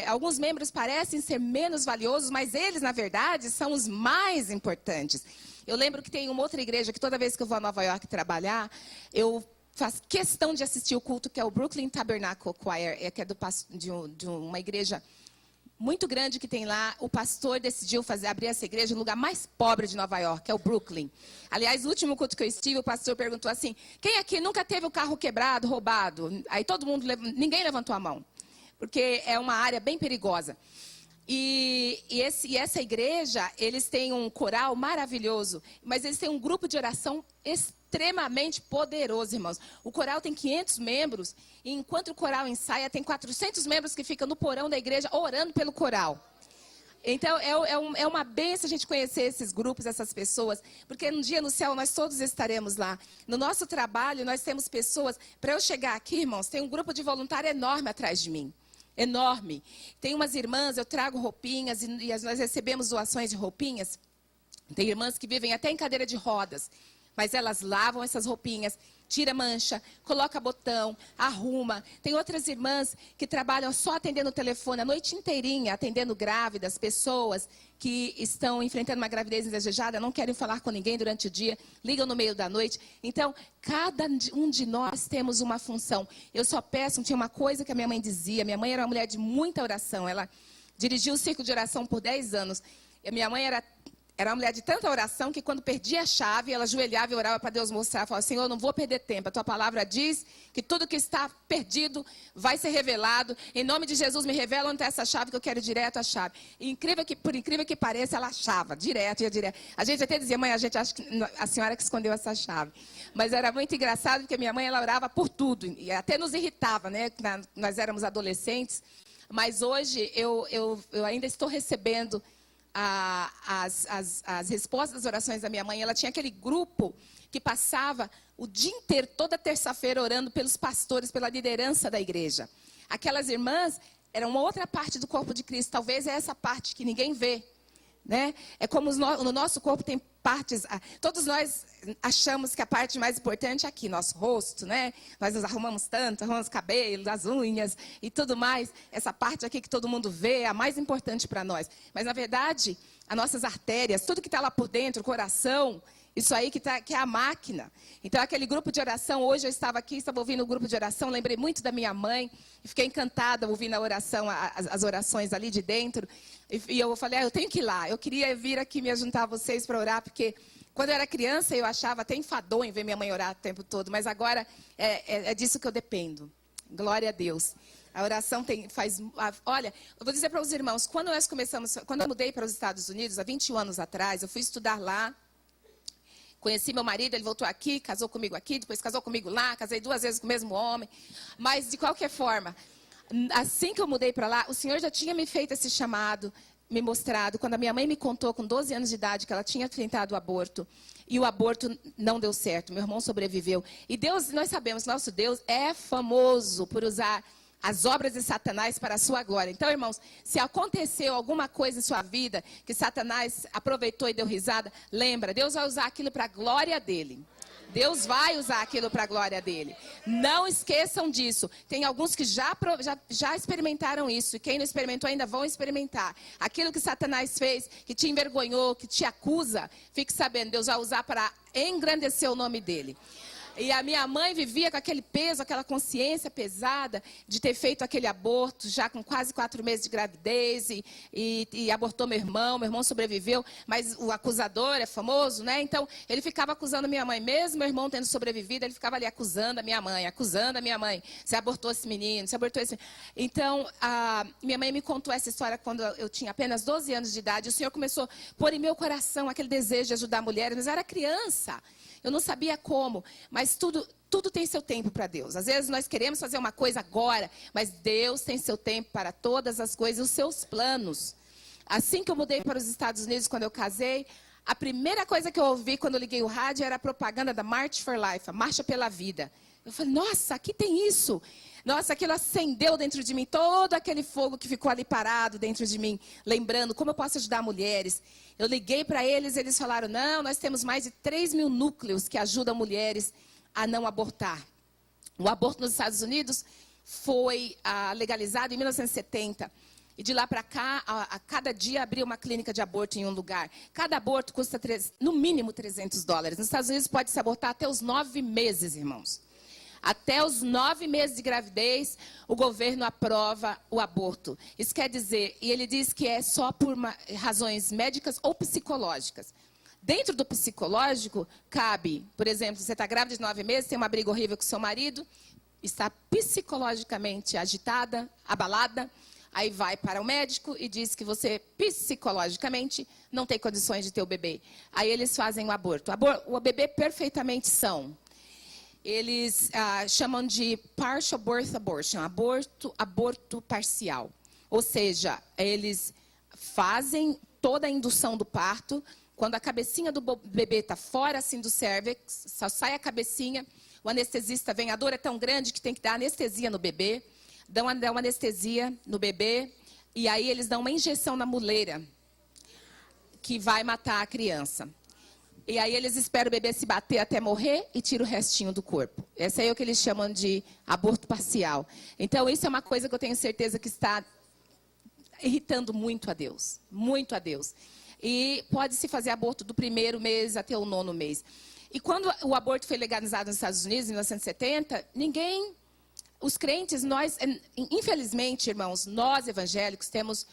Speaker 2: alguns membros parecem ser menos valiosos, mas eles, na verdade, são os mais importantes. Eu lembro que tem uma outra igreja que toda vez que eu vou a Nova York trabalhar, eu faço questão de assistir o culto, que é o Brooklyn Tabernacle Choir, que é de uma igreja muito grande que tem lá. O pastor decidiu abrir essa igreja no lugar mais pobre de Nova York, que é o Brooklyn. Aliás, no último culto que eu estive, o pastor perguntou assim: quem aqui nunca teve o carro quebrado, roubado? Aí todo mundo, ninguém levantou a mão, porque é uma área bem perigosa. E essa igreja, eles têm um coral maravilhoso, mas eles têm um grupo de oração extremamente poderoso, irmãos. O coral tem 500 membros, e enquanto o coral ensaia, tem 400 membros que ficam no porão da igreja orando pelo coral. Então, é uma bênção a gente conhecer esses grupos, essas pessoas, porque um dia no céu nós todos estaremos lá. No nosso trabalho, nós temos pessoas. Para eu chegar aqui, irmãos, tem um grupo de voluntário enorme atrás de mim. Enorme. Tem umas irmãs, eu trago roupinhas, e nós recebemos doações de roupinhas. Tem irmãs que vivem até em cadeira de rodas, mas elas lavam essas roupinhas, tira mancha, coloca botão, arruma. Tem outras irmãs que trabalham só atendendo o telefone a noite inteirinha, atendendo grávidas, pessoas que estão enfrentando uma gravidez indesejada, não querem falar com ninguém durante o dia, ligam no meio da noite. Então, cada um de nós temos uma função. Eu só peço, tinha uma coisa que a minha mãe dizia, minha mãe era uma mulher de muita oração, ela dirigiu o círculo de oração por 10 anos. E a minha mãe era uma mulher de tanta oração que quando perdia a chave, ela ajoelhava e orava para Deus mostrar. Falava: Senhor, eu não vou perder tempo. A tua palavra diz que tudo que está perdido vai ser revelado. Em nome de Jesus, me revela onde está essa chave, que eu quero ir direto à chave. E por incrível que pareça, ela achava, direto, ia direto. A gente até dizia: mãe, a gente acha que a senhora que escondeu essa chave. Mas era muito engraçado, porque minha mãe, ela orava por tudo. E até nos irritava, né? Nós éramos adolescentes. Mas hoje, eu ainda estou recebendo as respostas das orações da minha mãe. Ela tinha aquele grupo que passava o dia inteiro, toda terça-feira, orando pelos pastores, pela liderança da igreja. Aquelas irmãs eram uma outra parte do corpo de Cristo. Talvez é essa parte que ninguém vê, né? É como no nosso corpo tem partes. Todos nós achamos que a parte mais importante é aqui, nosso rosto, né? Nós nos arrumamos tanto, arrumamos o cabelo, as unhas e tudo mais. Essa parte aqui que todo mundo vê é a mais importante para nós. Mas, na verdade, as nossas artérias, tudo que está lá por dentro, o coração, isso aí que é a máquina. Então, aquele grupo de oração, hoje eu estava ouvindo o grupo de oração, lembrei muito da minha mãe, e fiquei encantada ouvindo a oração, as orações ali de dentro. E eu falei: eu tenho que ir lá, eu queria vir aqui me juntar a vocês para orar, porque quando eu era criança eu achava até enfadonho ver minha mãe orar o tempo todo, mas agora é disso que eu dependo. Glória a Deus. A oração olha, eu vou dizer para os irmãos, quando eu mudei para os Estados Unidos, há 21 anos atrás, eu fui estudar lá. Conheci meu marido, ele voltou aqui, casou comigo aqui, depois casou comigo lá, casei 2 vezes com o mesmo homem. Mas, de qualquer forma, assim que eu mudei para lá, o Senhor já tinha me feito esse chamado, me mostrado. Quando a minha mãe me contou, com 12 anos de idade, que ela tinha tentado o aborto, e o aborto não deu certo, meu irmão sobreviveu. E Deus, nós sabemos, nosso Deus é famoso por usar as obras de Satanás para a sua glória. Então, irmãos, se aconteceu alguma coisa em sua vida que Satanás aproveitou e deu risada, lembra, Deus vai usar aquilo para a glória dele. Deus vai usar aquilo para a glória dele. Não esqueçam disso. Tem alguns que já experimentaram isso. E quem não experimentou ainda vão experimentar. Aquilo que Satanás fez, que te envergonhou, que te acusa, fique sabendo, Deus vai usar para engrandecer o nome dele. E a minha mãe vivia com aquele peso, aquela consciência pesada de ter feito aquele aborto, já com quase 4 meses de gravidez, e abortou meu irmão sobreviveu, mas o acusador é famoso, né? Então, ele ficava acusando minha mãe, mesmo meu irmão tendo sobrevivido, ele ficava ali acusando a minha mãe. Você abortou esse menino, você abortou esse menino. Então, minha mãe me contou essa história quando eu tinha apenas 12 anos de idade. O Senhor começou a pôr em meu coração aquele desejo de ajudar mulheres, mas eu era criança. Eu não sabia como, mas tudo tem seu tempo para Deus. Às vezes nós queremos fazer uma coisa agora, mas Deus tem seu tempo para todas as coisas, os seus planos. Assim que eu mudei para os Estados Unidos, quando eu casei, a primeira coisa que eu ouvi quando eu liguei o rádio era a propaganda da March for Life, a Marcha pela Vida. Eu falei: nossa, aqui tem isso. Nossa, aquilo acendeu dentro de mim, todo aquele fogo que ficou ali parado dentro de mim, lembrando como eu posso ajudar mulheres. Eu liguei para eles, eles falaram: não, nós temos mais de 3.000 núcleos que ajudam mulheres a não abortar. O aborto nos Estados Unidos foi legalizado em 1970. E de lá para cá, a cada dia abria uma clínica de aborto em um lugar. Cada aborto custa no mínimo $300. Nos Estados Unidos pode se abortar até os 9 meses, irmãos. Até os 9 meses de gravidez, o governo aprova o aborto. Isso quer dizer, e ele diz que é só por razões médicas ou psicológicas. Dentro do psicológico, cabe, por exemplo, você está grávida de 9 meses, tem uma briga horrível com seu marido, está psicologicamente agitada, abalada, aí vai para o médico e diz que você psicologicamente não tem condições de ter o bebê. Aí eles fazem o aborto. O bebê perfeitamente são. Eles chamam de partial birth abortion, aborto parcial. Ou seja, eles fazem toda a indução do parto. Quando a cabecinha do bebê está fora assim do cérvix, só sai a cabecinha, o anestesista vem, a dor é tão grande que tem que dar anestesia no bebê, dão uma anestesia no bebê, e aí eles dão uma injeção na muleira, que vai matar a criança. E aí eles esperam o bebê se bater até morrer e tiram o restinho do corpo. Esse aí é o que eles chamam de aborto parcial. Então, isso é uma coisa que eu tenho certeza que está irritando muito a Deus. Muito a Deus. E pode-se fazer aborto do 1º mês até o 9º mês. E quando o aborto foi legalizado nos Estados Unidos, em 1970, os crentes, infelizmente, irmãos, nós evangélicos temos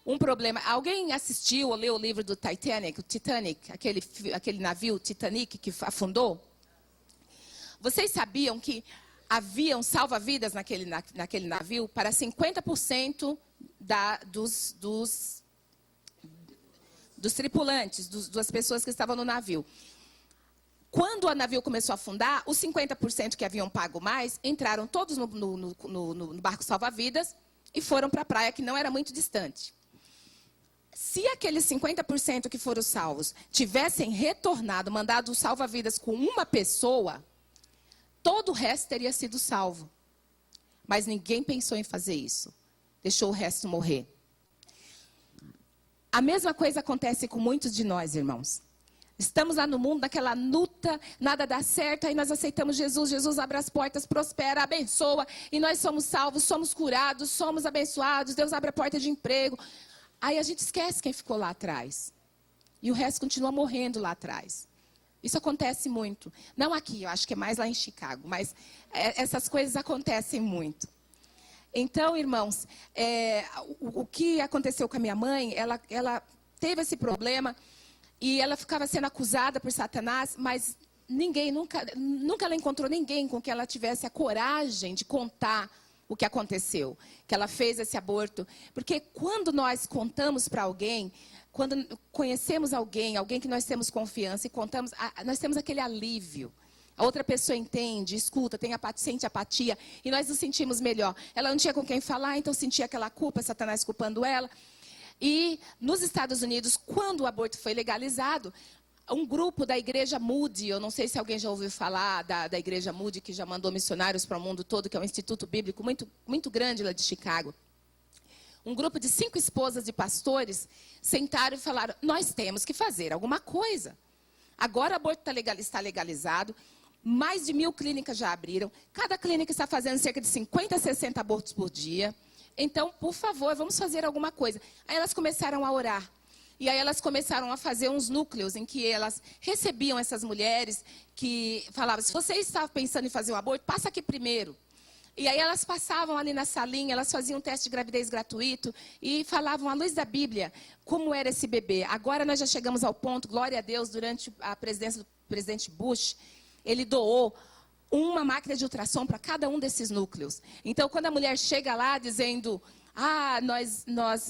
Speaker 2: um problema. Alguém assistiu ou leu o livro do Titanic, aquele navio Titanic que afundou? Vocês sabiam que haviam salva-vidas naquele navio para 50% dos tripulantes, das pessoas que estavam no navio. Quando o navio começou a afundar, os 50% que haviam pago mais, entraram todos no barco salva-vidas e foram para a praia, que não era muito distante. Se aqueles 50% que foram salvos tivessem retornado, mandado o salva-vidas com uma pessoa, todo o resto teria sido salvo. Mas ninguém pensou em fazer isso. Deixou o resto morrer. A mesma coisa acontece com muitos de nós, irmãos. Estamos lá no mundo, naquela luta, nada dá certo, aí nós aceitamos Jesus, Jesus abre as portas, prospera, abençoa, e nós somos salvos, somos curados, somos abençoados, Deus abre a porta de emprego. Aí a gente esquece quem ficou lá atrás. E o resto continua morrendo lá atrás. Isso acontece muito. Não aqui, eu acho que é mais lá em Chicago, mas essas coisas acontecem muito. Então, irmãos, o que aconteceu com a minha mãe, ela teve esse problema e ela ficava sendo acusada por Satanás, mas nunca ela encontrou ninguém com que ela tivesse a coragem de contar o que aconteceu, que ela fez esse aborto. Porque quando nós contamos para alguém, quando conhecemos alguém que nós temos confiança e contamos, nós temos aquele alívio. A outra pessoa entende, escuta, sente apatia e nós nos sentimos melhor. Ela não tinha com quem falar, então sentia aquela culpa, Satanás culpando ela. E nos Estados Unidos, quando o aborto foi legalizado, um grupo da Igreja Moody, eu não sei se alguém já ouviu falar da Igreja Moody, que já mandou missionários para o mundo todo, que é um instituto bíblico muito, muito grande lá de Chicago. Um grupo de 5 esposas de pastores sentaram e falaram, nós temos que fazer alguma coisa. Agora o aborto está legalizado, mais de 1000 clínicas já abriram, cada clínica está fazendo cerca de 50 a 60 abortos por dia. Então, por favor, vamos fazer alguma coisa. Aí elas começaram a orar. E aí elas começaram a fazer uns núcleos em que elas recebiam essas mulheres que falavam, se você está pensando em fazer um aborto, passa aqui primeiro. E aí elas passavam ali na salinha, elas faziam um teste de gravidez gratuito e falavam à luz da Bíblia como era esse bebê. Agora nós já chegamos ao ponto, glória a Deus, durante a presidência do presidente Bush, ele doou uma máquina de ultrassom para cada um desses núcleos. Então, quando a mulher chega lá dizendo,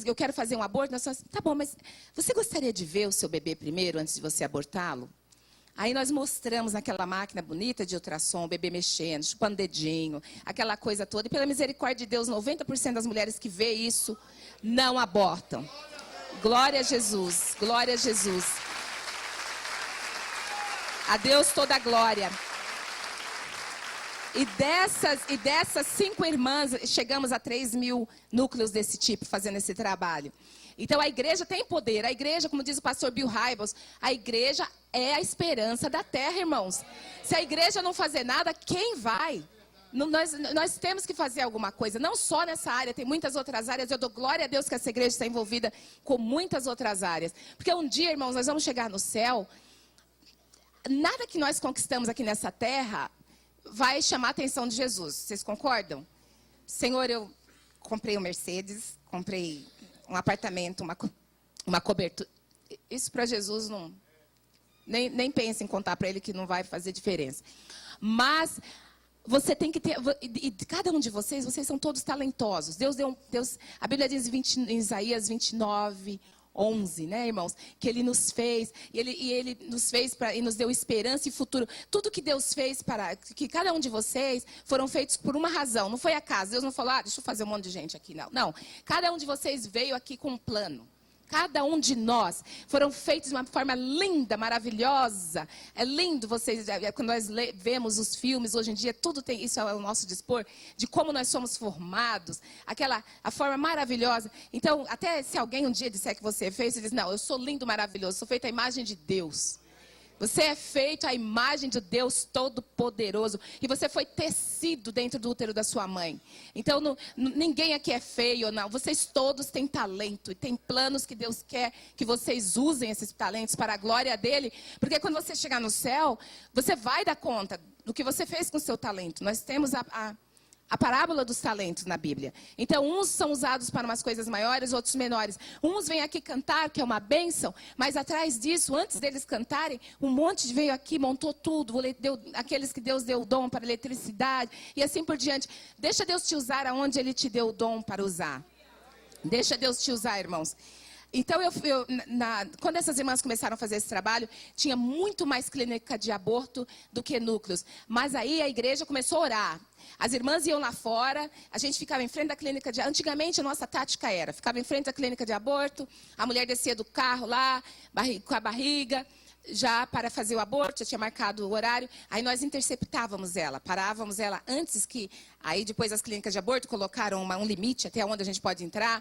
Speaker 2: eu quero fazer um aborto, nós falamos, tá bom, mas você gostaria de ver o seu bebê primeiro antes de você abortá-lo? Aí nós mostramos naquela máquina bonita de ultrassom, o bebê mexendo, chupando dedinho, aquela coisa toda. E pela misericórdia de Deus, 90% das mulheres que vê isso não abortam. Glória a Jesus, glória a Jesus. A Deus toda a glória. E dessas 5 irmãs, chegamos a 3.000 núcleos desse tipo, fazendo esse trabalho. Então, a igreja tem poder. A igreja, como diz o pastor Bill Hybels, a igreja é a esperança da terra, irmãos. Se a igreja não fazer nada, quem vai? Nós temos que fazer alguma coisa, não só nessa área, tem muitas outras áreas. Eu dou glória a Deus que essa igreja está envolvida com muitas outras áreas. Porque um dia, irmãos, nós vamos chegar no céu. Nada que nós conquistamos aqui nessa terra vai chamar a atenção de Jesus. Vocês concordam? Senhor, eu comprei um Mercedes, comprei um apartamento, uma cobertura. Isso para Jesus não... Nem pense em contar para ele que não vai fazer diferença. Mas você tem que ter... E cada um de vocês são todos talentosos. A Bíblia diz em Isaías 29... 11, né, irmãos? Que Ele nos fez, e Ele nos fez e nos deu esperança e futuro. Tudo que Deus fez que cada um de vocês foram feitos por uma razão. Não foi acaso. Deus não falou, deixa eu fazer um monte de gente aqui, não. Não. Cada um de vocês veio aqui com um plano. Cada um de nós foram feitos de uma forma linda, maravilhosa. É lindo vocês, quando nós vemos os filmes, hoje em dia, tudo tem isso ao nosso dispor, de como nós somos formados, a forma maravilhosa. Então, até se alguém um dia disser que você é feio, você diz, não, eu sou lindo, maravilhoso, sou feito à imagem de Deus. Você é feito à imagem de Deus Todo-Poderoso. E você foi tecido dentro do útero da sua mãe. Então, ninguém aqui é feio, não. Vocês todos têm talento. E tem planos que Deus quer que vocês usem esses talentos para a glória dEle. Porque quando você chegar no céu, você vai dar conta do que você fez com o seu talento. Nós temos a parábola dos talentos na Bíblia. Então, uns são usados para umas coisas maiores, outros menores. Uns vêm aqui cantar, que é uma bênção, mas atrás disso, antes deles cantarem, um monte veio aqui, montou tudo, aqueles que Deus deu o dom para eletricidade, e assim por diante. Deixa Deus te usar aonde Ele te deu o dom para usar. Deixa Deus te usar, irmãos. Então, quando essas irmãs começaram a fazer esse trabalho, tinha muito mais clínica de aborto do que núcleos. Mas aí a igreja começou a orar. As irmãs iam lá fora, a gente ficava em frente da clínica de... Antigamente, a nossa tática ficava em frente da clínica de aborto, a mulher descia do carro lá, com a barriga, já para fazer o aborto, já tinha marcado o horário. Aí nós interceptávamos ela, parávamos ela antes que... Aí depois as clínicas de aborto colocaram um limite até onde a gente pode entrar.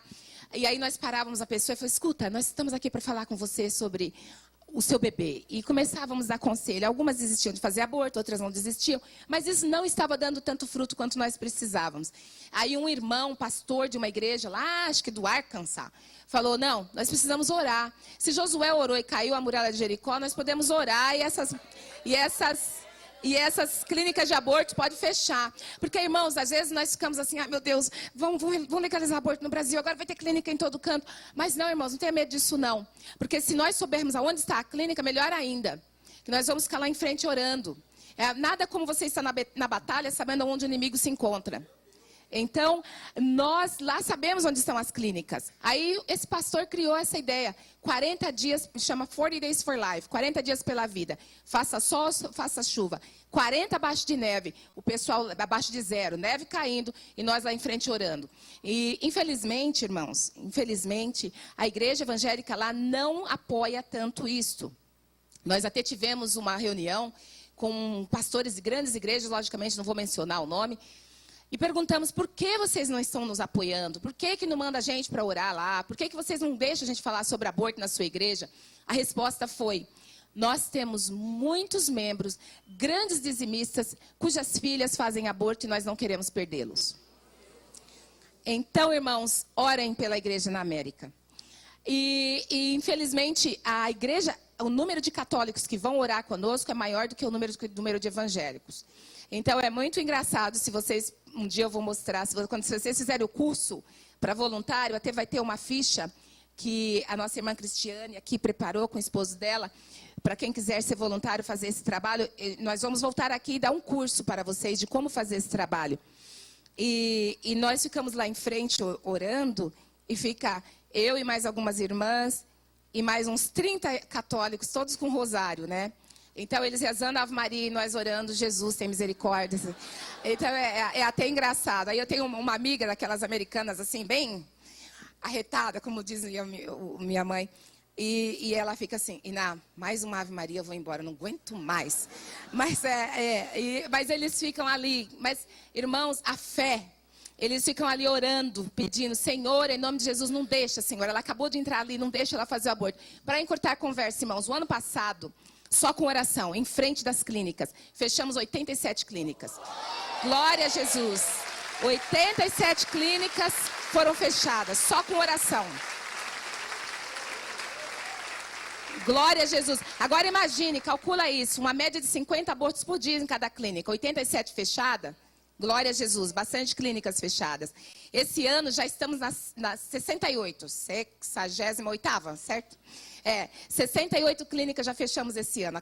Speaker 2: E aí nós parávamos a pessoa e falávamos, escuta, nós estamos aqui para falar com você sobre o seu bebê. E começávamos a dar conselho. Algumas desistiam de fazer aborto, outras não desistiam. Mas isso não estava dando tanto fruto quanto nós precisávamos. Aí um irmão, pastor de uma igreja lá, acho que do Arkansas, falou, não, nós precisamos orar. Se Josué orou e caiu a muralha de Jericó, nós podemos orar e essas clínicas de aborto podem fechar. Porque, irmãos, às vezes nós ficamos assim, meu Deus, vamos legalizar aborto no Brasil, agora vai ter clínica em todo canto. Mas não, irmãos, não tenha medo disso não. Porque se nós soubermos aonde está a clínica, melhor ainda. Que nós vamos ficar lá em frente orando. Nada como você estar na batalha sabendo onde o inimigo se encontra. Então, nós lá sabemos onde estão as clínicas. Aí, esse pastor criou essa ideia. 40 dias, chama 40 Days for Life. 40 dias pela vida. Faça sol, faça chuva. 40 abaixo de neve. O pessoal abaixo de zero. Neve caindo e nós lá em frente orando. E, infelizmente, irmãos, a igreja evangélica lá não apoia tanto isto. Nós até tivemos uma reunião com pastores de grandes igrejas, logicamente não vou mencionar o nome, e perguntamos, por que vocês não estão nos apoiando? Por que não manda a gente para orar lá? Por que vocês não deixam a gente falar sobre aborto na sua igreja? A resposta foi, nós temos muitos membros, grandes dizimistas, cujas filhas fazem aborto e nós não queremos perdê-los. Então, irmãos, orem pela igreja na América. E infelizmente, a igreja, o número de católicos que vão orar conosco é maior do que o número de evangélicos. Então, é muito engraçado, se vocês... Um dia eu vou mostrar, quando vocês fizerem o curso para voluntário, até vai ter uma ficha que a nossa irmã Cristiane aqui preparou com o esposo dela, para quem quiser ser voluntário, fazer esse trabalho. Nós vamos voltar aqui e dar um curso para vocês de como fazer esse trabalho. E nós ficamos lá em frente orando, e fica eu e mais algumas irmãs, e mais uns 30 católicos, todos com rosário, né? Então, eles rezando a Ave Maria e nós orando, Jesus tem misericórdia. Então, é até engraçado. Aí eu tenho uma amiga daquelas americanas, assim, bem arretada, como diz minha mãe. E ela fica assim, Iná, mais uma Ave Maria, eu vou embora, não aguento mais. Mas eles ficam ali. Mas, irmãos, a fé, eles ficam ali orando, pedindo, Senhor, em nome de Jesus, não deixa, Senhor. Ela acabou de entrar ali, não deixa ela fazer o aborto. Para encurtar a conversa, irmãos, o ano passado... Só com oração, em frente das clínicas. Fechamos 87 clínicas. Glória a Jesus. 87 clínicas foram fechadas, só com oração. Glória a Jesus. Agora imagine, calcula isso, uma média de 50 abortos por dia em cada clínica, 87 fechada. Glória a Jesus, bastante clínicas fechadas. Esse ano já estamos na 68, 68ª, certo? 68 clínicas já fechamos esse ano.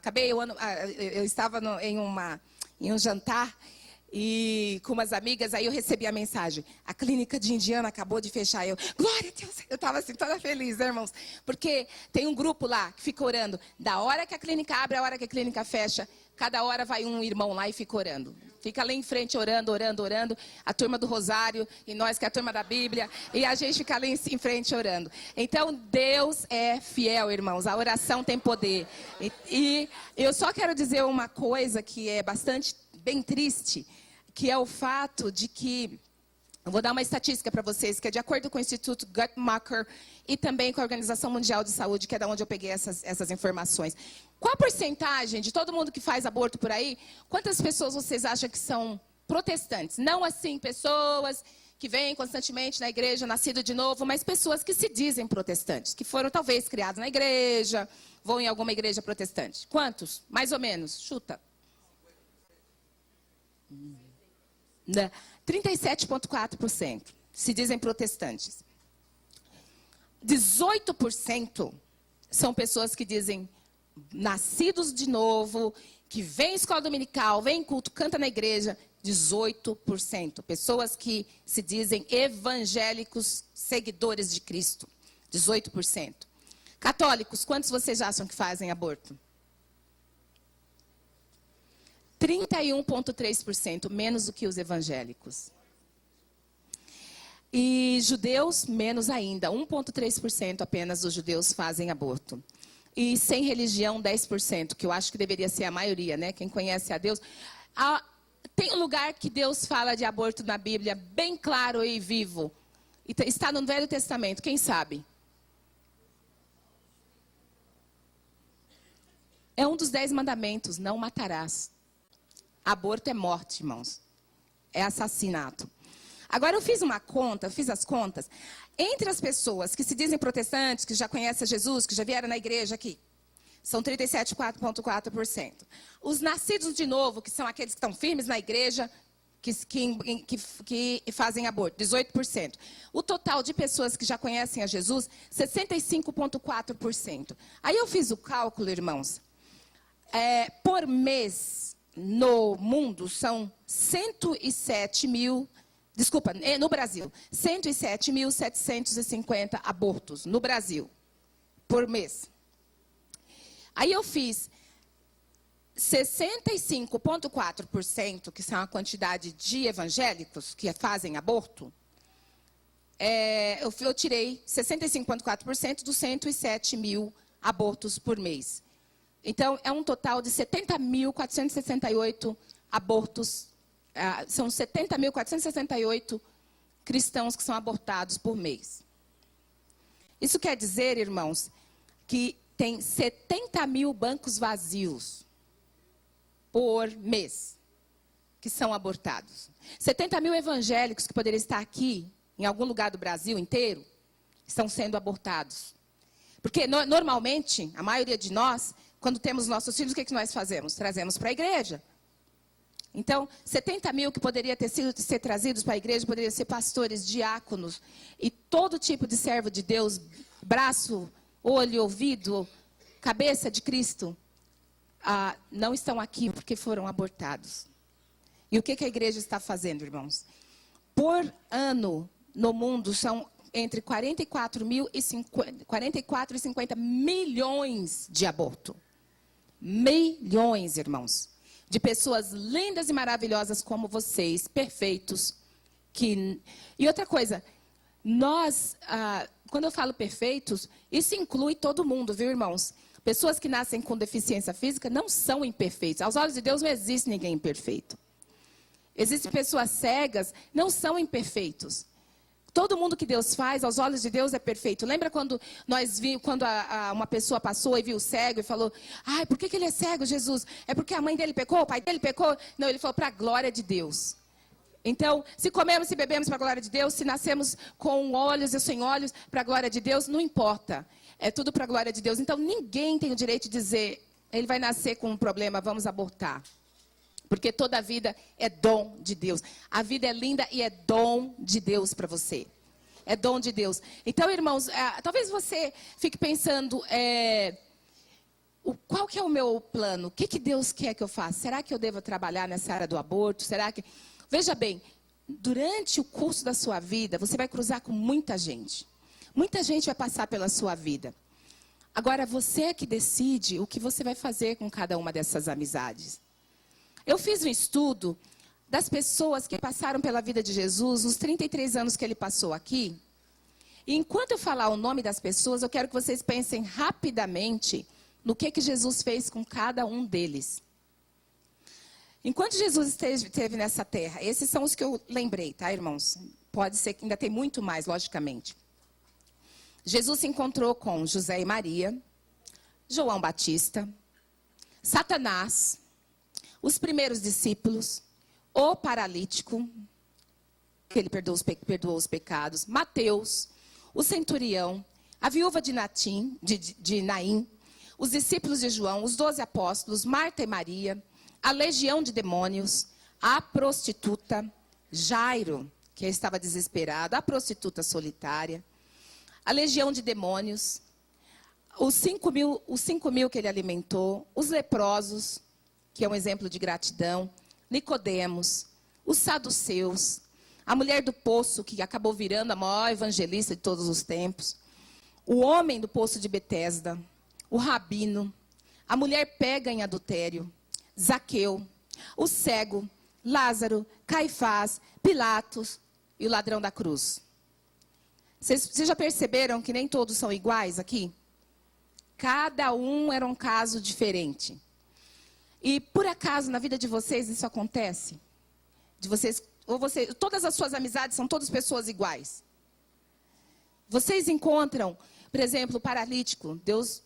Speaker 2: Eu estava em um jantar e com umas amigas, aí eu recebi a mensagem: a clínica de Indiana acabou de fechar. Glória a Deus, eu estava assim toda feliz, né, irmãos? Porque tem um grupo lá que fica orando, da hora que a clínica abre, a hora que a clínica fecha, cada hora vai um irmão lá e fica orando. Fica ali em frente orando, a turma do Rosário, e nós que é a turma da Bíblia, e a gente fica ali em frente orando. Então, Deus é fiel, irmãos, a oração tem poder. E eu só quero dizer uma coisa que é bem triste, que é o fato de que, eu vou dar uma estatística para vocês, que é de acordo com o Instituto Guttmacher e também com a Organização Mundial de Saúde, que é da onde eu peguei essas informações. Qual a porcentagem de todo mundo que faz aborto por aí, quantas pessoas vocês acham que são protestantes? Não assim, pessoas que vêm constantemente na igreja, nascido de novo, mas pessoas que se dizem protestantes, que foram talvez criadas na igreja, vão em alguma igreja protestante. Quantos? Mais ou menos, chuta. 37,4% se dizem protestantes. 18% são pessoas que dizem nascidos de novo, que vêm à escola dominical, vêm em culto, canta na igreja. 18%. Pessoas que se dizem evangélicos, seguidores de Cristo. 18%. Católicos, quantos vocês acham que fazem aborto? 31,3%, menos do que os evangélicos. E judeus, menos ainda, 1,3% apenas dos judeus fazem aborto. E sem religião, 10%, que eu acho que deveria ser a maioria, né? Quem conhece a Deus. Tem um lugar que Deus fala de aborto na Bíblia, bem claro e vivo. Está no Velho Testamento, quem sabe? É um dos 10 mandamentos, não matarás. Aborto é morte, irmãos. É assassinato. Agora eu fiz as contas. Entre as pessoas que se dizem protestantes, que já conhecem Jesus, que já vieram na igreja aqui, são 37,4%. Os nascidos de novo, que são aqueles que estão firmes na igreja, que fazem aborto, 18%. O total de pessoas que já conhecem a Jesus, 65,4%. Aí eu fiz o cálculo, irmãos. Por mês, no mundo, são 107 mil... Desculpa, no Brasil, 107.750 abortos no Brasil, por mês. Aí eu fiz 65,4%, que são a quantidade de evangélicos que fazem aborto. Eu tirei 65,4% dos 107 mil abortos por mês. Então, é um total de 70.468 abortos. São 70.468 cristãos que são abortados por mês. Isso quer dizer, irmãos, que tem 70 mil bancos vazios por mês que são abortados. 70 mil evangélicos que poderiam estar aqui, em algum lugar do Brasil inteiro, estão sendo abortados. Porque, normalmente, a maioria de nós, quando temos nossos filhos, o que nós fazemos? Trazemos para a igreja. Então, 70 mil que poderiam ser trazidos para a igreja, poderiam ser pastores, diáconos e todo tipo de servo de Deus, braço, olho, ouvido, cabeça de Cristo, não estão aqui porque foram abortados. E o que a igreja está fazendo, irmãos? Por ano, no mundo, são entre 44 e 50 milhões de aborto. Milhões, irmãos. De pessoas lindas e maravilhosas como vocês, perfeitos. E outra coisa, nós, quando eu falo perfeitos, isso inclui todo mundo, viu, irmãos? Pessoas que nascem com deficiência física não são imperfeitos. Aos olhos de Deus não existe ninguém imperfeito. Existem pessoas cegas, não são imperfeitos. Todo mundo que Deus faz, aos olhos de Deus, é perfeito. Lembra quando uma pessoa passou e viu o cego e falou: ai, por que ele é cego, Jesus? É porque a mãe dele pecou, o pai dele pecou? Não, ele falou: para a glória de Deus. Então, se comemos e bebemos para a glória de Deus, se nascemos com olhos e sem olhos para a glória de Deus, não importa. É tudo para a glória de Deus. Então, ninguém tem o direito de dizer, ele vai nascer com um problema, vamos abortar. Porque toda a vida é dom de Deus. A vida é linda e é dom de Deus para você. É dom de Deus. Então, irmãos, talvez você fique pensando, qual que é o meu plano? O que Deus quer que eu faça? Será que eu devo trabalhar nessa área do aborto? Será que... Veja bem, durante o curso da sua vida, você vai cruzar com muita gente. Muita gente vai passar pela sua vida. Agora, você é que decide o que você vai fazer com cada uma dessas amizades. Eu fiz um estudo das pessoas que passaram pela vida de Jesus, nos 33 anos que ele passou aqui. E enquanto eu falar o nome das pessoas, eu quero que vocês pensem rapidamente no que Jesus fez com cada um deles. Enquanto Jesus esteve nessa terra, esses são os que eu lembrei, tá, irmãos? Pode ser que ainda tem muito mais, logicamente. Jesus se encontrou com José e Maria, João Batista, Satanás, os primeiros discípulos, o paralítico, que ele perdoou os pecados, Mateus, o centurião, a viúva de Naim, os discípulos de João, os 12 apóstolos, Marta e Maria, a legião de demônios, a prostituta, Jairo, que estava desesperado, a prostituta solitária, a legião de demônios, os 5 mil que ele alimentou, os leprosos, que é um exemplo de gratidão, Nicodemos, os saduceus, a mulher do poço, que acabou virando a maior evangelista de todos os tempos, o homem do poço de Betesda, o rabino, a mulher pega em adultério, Zaqueu, o cego, Lázaro, Caifás, Pilatos e o ladrão da cruz. Vocês já perceberam que nem todos são iguais aqui? Cada um era um caso diferente. E por acaso na vida de vocês isso acontece? De vocês, todas as suas amizades são todas pessoas iguais. Vocês encontram, por exemplo, o paralítico, Deus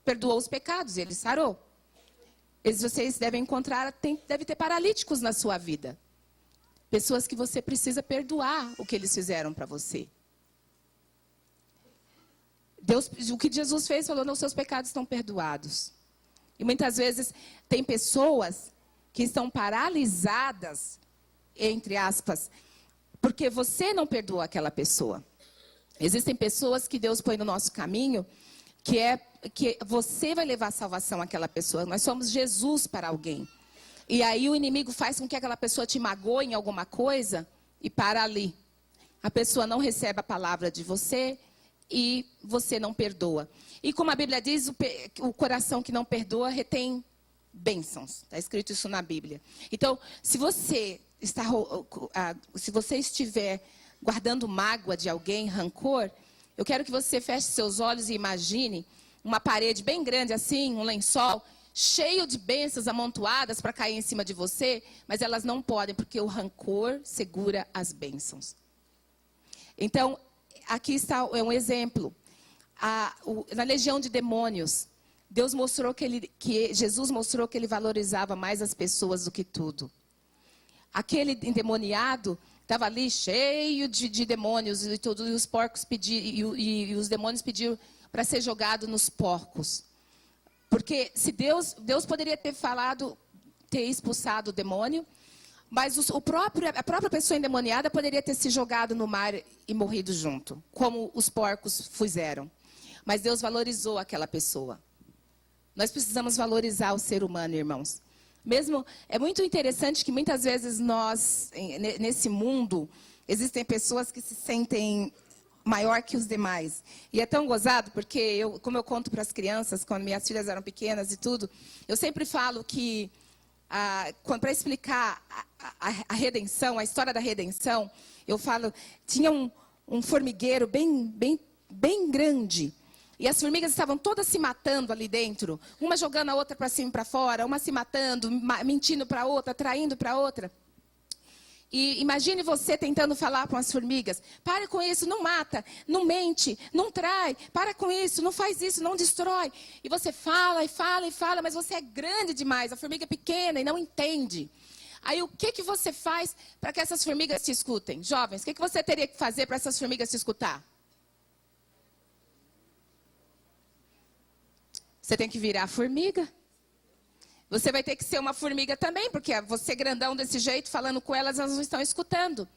Speaker 2: perdoou os pecados, ele sarou. Vocês devem encontrar, deve ter paralíticos na sua vida. Pessoas que você precisa perdoar o que eles fizeram para você. O que Jesus fez, falou, não, seus pecados estão perdoados. E muitas vezes tem pessoas que estão paralisadas, entre aspas, porque você não perdoou aquela pessoa. Existem pessoas que Deus põe no nosso caminho, que você vai levar salvação àquela pessoa. Nós somos Jesus para alguém. E aí o inimigo faz com que aquela pessoa te magoe em alguma coisa e para ali. A pessoa não recebe a palavra de você e você não perdoa. E como a Bíblia diz, o coração que não perdoa retém bênçãos. Está escrito isso na Bíblia. Então, se você estiver guardando mágoa de alguém, rancor, eu quero que você feche seus olhos e imagine uma parede bem grande assim, um lençol, cheio de bênçãos amontoadas para cair em cima de você, mas elas não podem, porque o rancor segura as bênçãos. Então, aqui está um exemplo. Na legião de demônios, Jesus mostrou que ele valorizava mais as pessoas do que tudo. Aquele endemoniado estava ali cheio de demônios e tudo, e os porcos pediram, e os demônios pediram para ser jogado nos porcos. Porque se Deus poderia ter expulsado o demônio, mas a própria pessoa endemoniada poderia ter se jogado no mar e morrido junto, como os porcos fizeram. Mas Deus valorizou aquela pessoa. Nós precisamos valorizar o ser humano, irmãos. É muito interessante que muitas vezes nesse mundo, existem pessoas que se sentem maior que os demais. E é tão gozado, porque como eu conto para as crianças, quando minhas filhas eram pequenas e tudo, eu sempre falo que, para explicar a redenção, a história da redenção, eu falo, tinha um formigueiro bem grande. E as formigas estavam todas se matando ali dentro, uma jogando a outra para cima e para fora, uma se matando, mentindo para a outra, traindo para a outra. E imagine você tentando falar com as formigas, para com isso, não mata, não mente, não trai, para com isso, não faz isso, não destrói. E você fala e fala e fala, mas você é grande demais, a formiga é pequena e não entende. Aí o que você faz para que essas formigas te escutem? Jovens, o que você teria que fazer para essas formigas te escutar? Você tem que virar formiga. Você vai ter que ser uma formiga também, porque você grandão desse jeito, falando com elas, elas não estão escutando.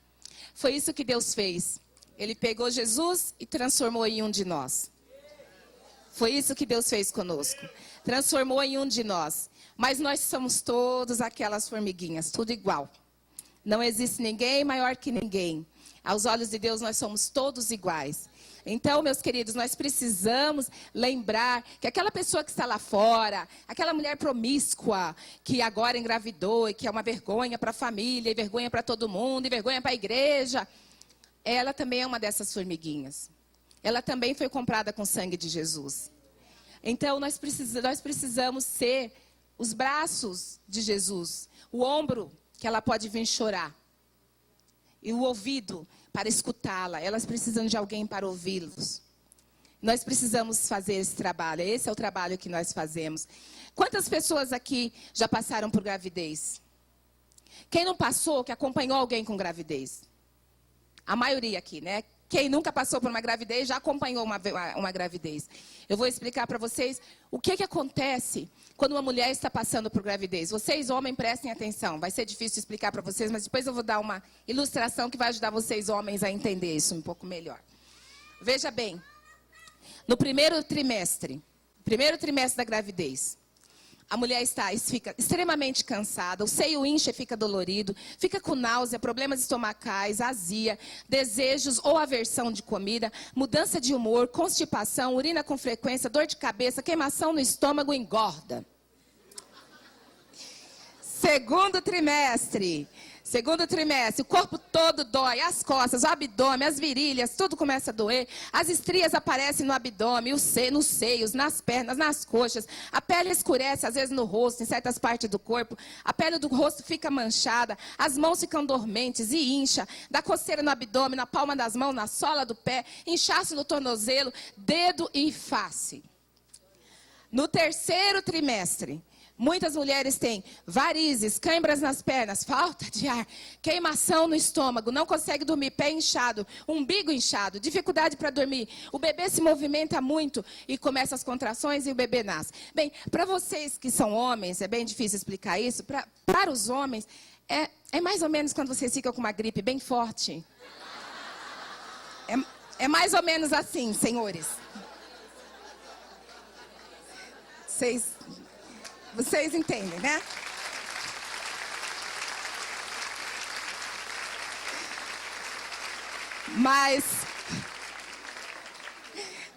Speaker 2: Foi isso que Deus fez. Ele pegou Jesus e transformou em um de nós. Foi isso que Deus fez conosco. Transformou em um de nós. Mas nós somos todos aquelas formiguinhas, tudo igual. Não existe ninguém maior que ninguém. Aos olhos de Deus, nós somos todos iguais. Então, meus queridos, nós precisamos lembrar que aquela pessoa que está lá fora, aquela mulher promíscua, que agora engravidou e que é uma vergonha para a família, e vergonha para todo mundo, e vergonha para a igreja, ela também é uma dessas formiguinhas. Ela também foi comprada com sangue de Jesus. Então, nós precisamos ser os braços de Jesus, o ombro que ela pode vir chorar, e o ouvido para escutá-la. Elas precisam de alguém para ouvi-los. Nós precisamos fazer esse trabalho. Esse é o trabalho que nós fazemos. Quantas pessoas aqui já passaram por gravidez? Quem não passou, que acompanhou alguém com gravidez? A maioria aqui, né? Quem nunca passou por uma gravidez, já acompanhou uma gravidez. Eu vou explicar para vocês o que acontece quando uma mulher está passando por gravidez. Vocês, homens, prestem atenção. Vai ser difícil explicar para vocês, mas depois eu vou dar uma ilustração que vai ajudar vocês, homens, a entender isso um pouco melhor. Veja bem, no primeiro trimestre da gravidez, a mulher fica extremamente cansada, o seio incha e fica dolorido, fica com náusea, problemas estomacais, azia, desejos ou aversão de comida, mudança de humor, constipação, urina com frequência, dor de cabeça, queimação no estômago, engorda. Segundo trimestre, o corpo todo dói, as costas, o abdômen, as virilhas, tudo começa a doer. As estrias aparecem no abdômen, nos seios, nas pernas, nas coxas. A pele escurece, às vezes no rosto, em certas partes do corpo. A pele do rosto fica manchada, as mãos ficam dormentes e incha. Dá coceira no abdômen, na palma das mãos, na sola do pé, inchaço no tornozelo, dedo e face. No terceiro trimestre, muitas mulheres têm varizes, cãibras nas pernas, falta de ar, queimação no estômago, não consegue dormir, pé inchado, umbigo inchado, dificuldade para dormir. O bebê se movimenta muito e começa as contrações e o bebê nasce. Bem, para vocês que são homens, é bem difícil explicar isso. Para os homens, é mais ou menos quando vocês ficam com uma gripe bem forte. É mais ou menos assim, senhores. Vocês entendem, né?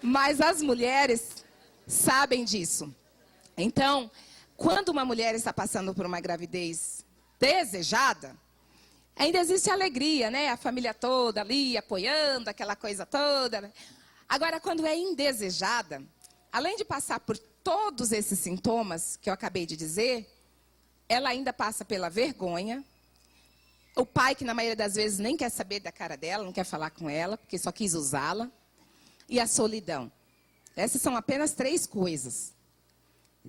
Speaker 2: Mas as mulheres sabem disso. Então, quando uma mulher está passando por uma gravidez desejada, ainda existe alegria, né? A família toda ali apoiando, aquela coisa toda. Agora, quando é indesejada, além de passar por todos esses sintomas que eu acabei de dizer, ela ainda passa pela vergonha. O pai, que na maioria das vezes nem quer saber da cara dela, não quer falar com ela, porque só quis usá-la. E a solidão. Essas são apenas 3 coisas.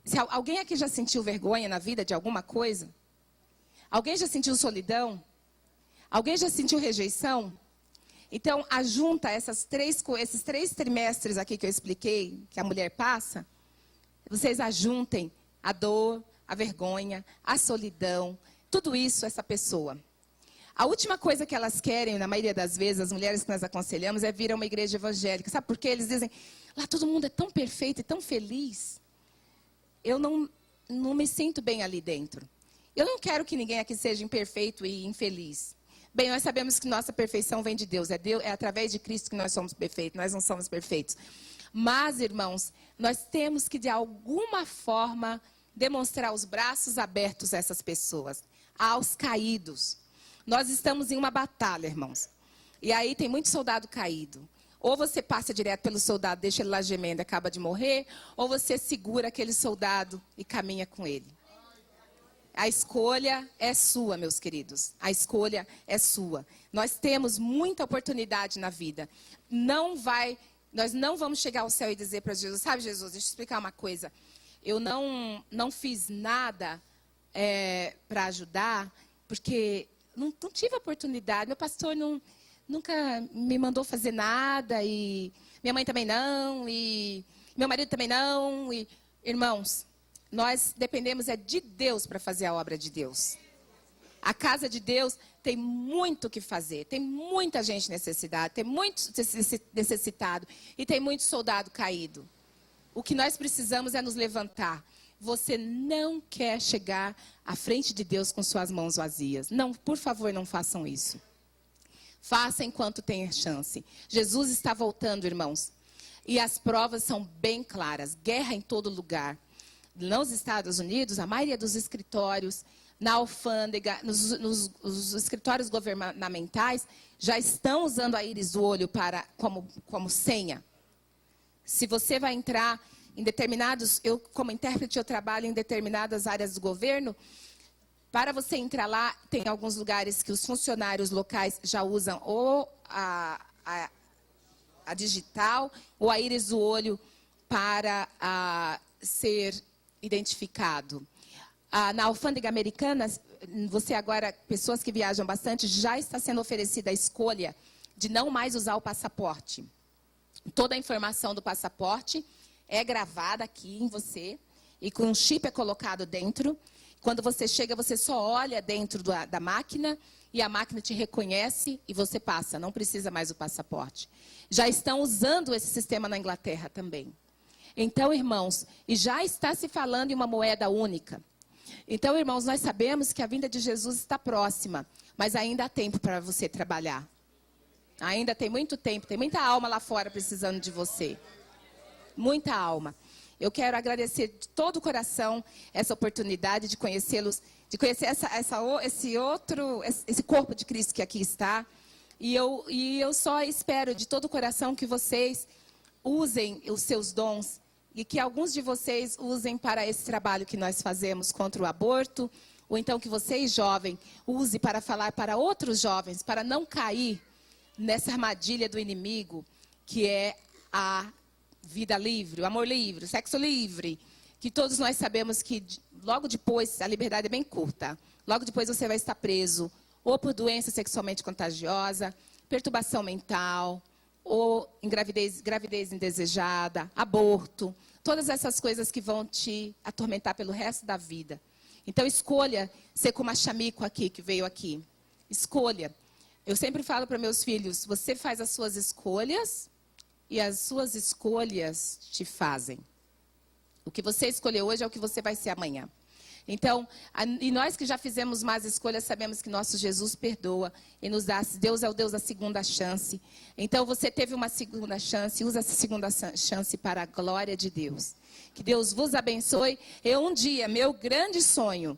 Speaker 2: Se alguém aqui já sentiu vergonha na vida de alguma coisa? Alguém já sentiu solidão? Alguém já sentiu rejeição? Então, ajunta esses 3 trimestres aqui que eu expliquei, que a mulher passa. Vocês ajuntem a dor, a vergonha, a solidão, tudo isso, essa pessoa. A última coisa que elas querem, na maioria das vezes, as mulheres que nós aconselhamos, é vir a uma igreja evangélica. Sabe por quê? Eles dizem, lá todo mundo é tão perfeito e tão feliz. Eu não me sinto bem ali dentro. Eu não quero que ninguém aqui seja imperfeito e infeliz. Bem, nós sabemos que nossa perfeição vem de Deus. É através de Cristo que nós somos perfeitos. Nós não somos perfeitos. Mas, irmãos, nós temos que, de alguma forma, demonstrar os braços abertos a essas pessoas, aos caídos. Nós estamos em uma batalha, irmãos. E aí tem muito soldado caído. Ou você passa direto pelo soldado, deixa ele lá gemendo e acaba de morrer, ou você segura aquele soldado e caminha com ele. A escolha é sua, meus queridos. A escolha é sua. Nós temos muita oportunidade na vida. Nós não vamos chegar ao céu e dizer para Jesus, sabe, Jesus, deixa eu explicar uma coisa. Eu não fiz nada para ajudar, porque não tive oportunidade. Meu pastor nunca me mandou fazer nada, e minha mãe também não, e meu marido também não. E, irmãos, nós dependemos de Deus para fazer a obra de Deus. A casa de Deus tem muito o que fazer, tem muita gente necessitada, tem muito necessitado e tem muito soldado caído. O que nós precisamos é nos levantar. Você não quer chegar à frente de Deus com suas mãos vazias. Não, por favor, não façam isso. Faça enquanto tem chance. Jesus está voltando, irmãos. E as provas são bem claras. Guerra em todo lugar. Nos Estados Unidos, a maioria dos escritórios, na alfândega, nos escritórios governamentais, já estão usando a íris do olho como senha. Se você vai entrar em determinados... Eu, como intérprete, eu trabalho em determinadas áreas do governo. Para você entrar lá, tem alguns lugares que os funcionários locais já usam ou a digital ou a íris do olho para ser identificado. Na alfândega americana, você agora, pessoas que viajam bastante, já está sendo oferecida a escolha de não mais usar o passaporte. Toda a informação do passaporte é gravada aqui em você e com um chip é colocado dentro. Quando você chega, você só olha dentro da máquina e a máquina te reconhece e você passa, não precisa mais do passaporte. Já estão usando esse sistema na Inglaterra também. Então, irmãos, e já está se falando em uma moeda única. Então, irmãos, nós sabemos que a vinda de Jesus está próxima, mas ainda há tempo para você trabalhar. Ainda tem muito tempo, tem muita alma lá fora precisando de você. Muita alma. Eu quero agradecer de todo o coração essa oportunidade de conhecê-los, de conhecer esse corpo de Cristo que aqui está. E eu só espero de todo o coração que vocês usem os seus dons e que alguns de vocês usem para esse trabalho que nós fazemos contra o aborto, ou então que vocês, jovens, usem para falar para outros jovens, para não cair nessa armadilha do inimigo, que é a vida livre, o amor livre, o sexo livre, que todos nós sabemos que logo depois, a liberdade é bem curta, logo depois você vai estar preso, ou por doença sexualmente contagiosa, perturbação mental, ou gravidez indesejada, aborto, todas essas coisas que vão te atormentar pelo resto da vida. Então, escolha ser como a Chamico aqui, que veio aqui. Escolha. Eu sempre falo para meus filhos, você faz as suas escolhas e as suas escolhas te fazem. O que você escolheu hoje é o que você vai ser amanhã. Então, e nós que já fizemos más escolhas, sabemos que nosso Jesus perdoa e nos dá. Deus é o Deus da segunda chance. Então, você teve uma segunda chance, usa essa segunda chance para a glória de Deus. Que Deus vos abençoe. Um dia, meu grande sonho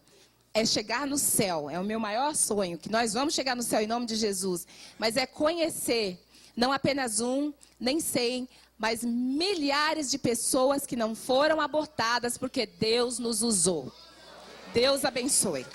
Speaker 2: é chegar no céu. É o meu maior sonho, que nós vamos chegar no céu em nome de Jesus. Mas é conhecer, não apenas nem 100, mas milhares de pessoas que não foram abortadas porque Deus nos usou. Deus abençoe.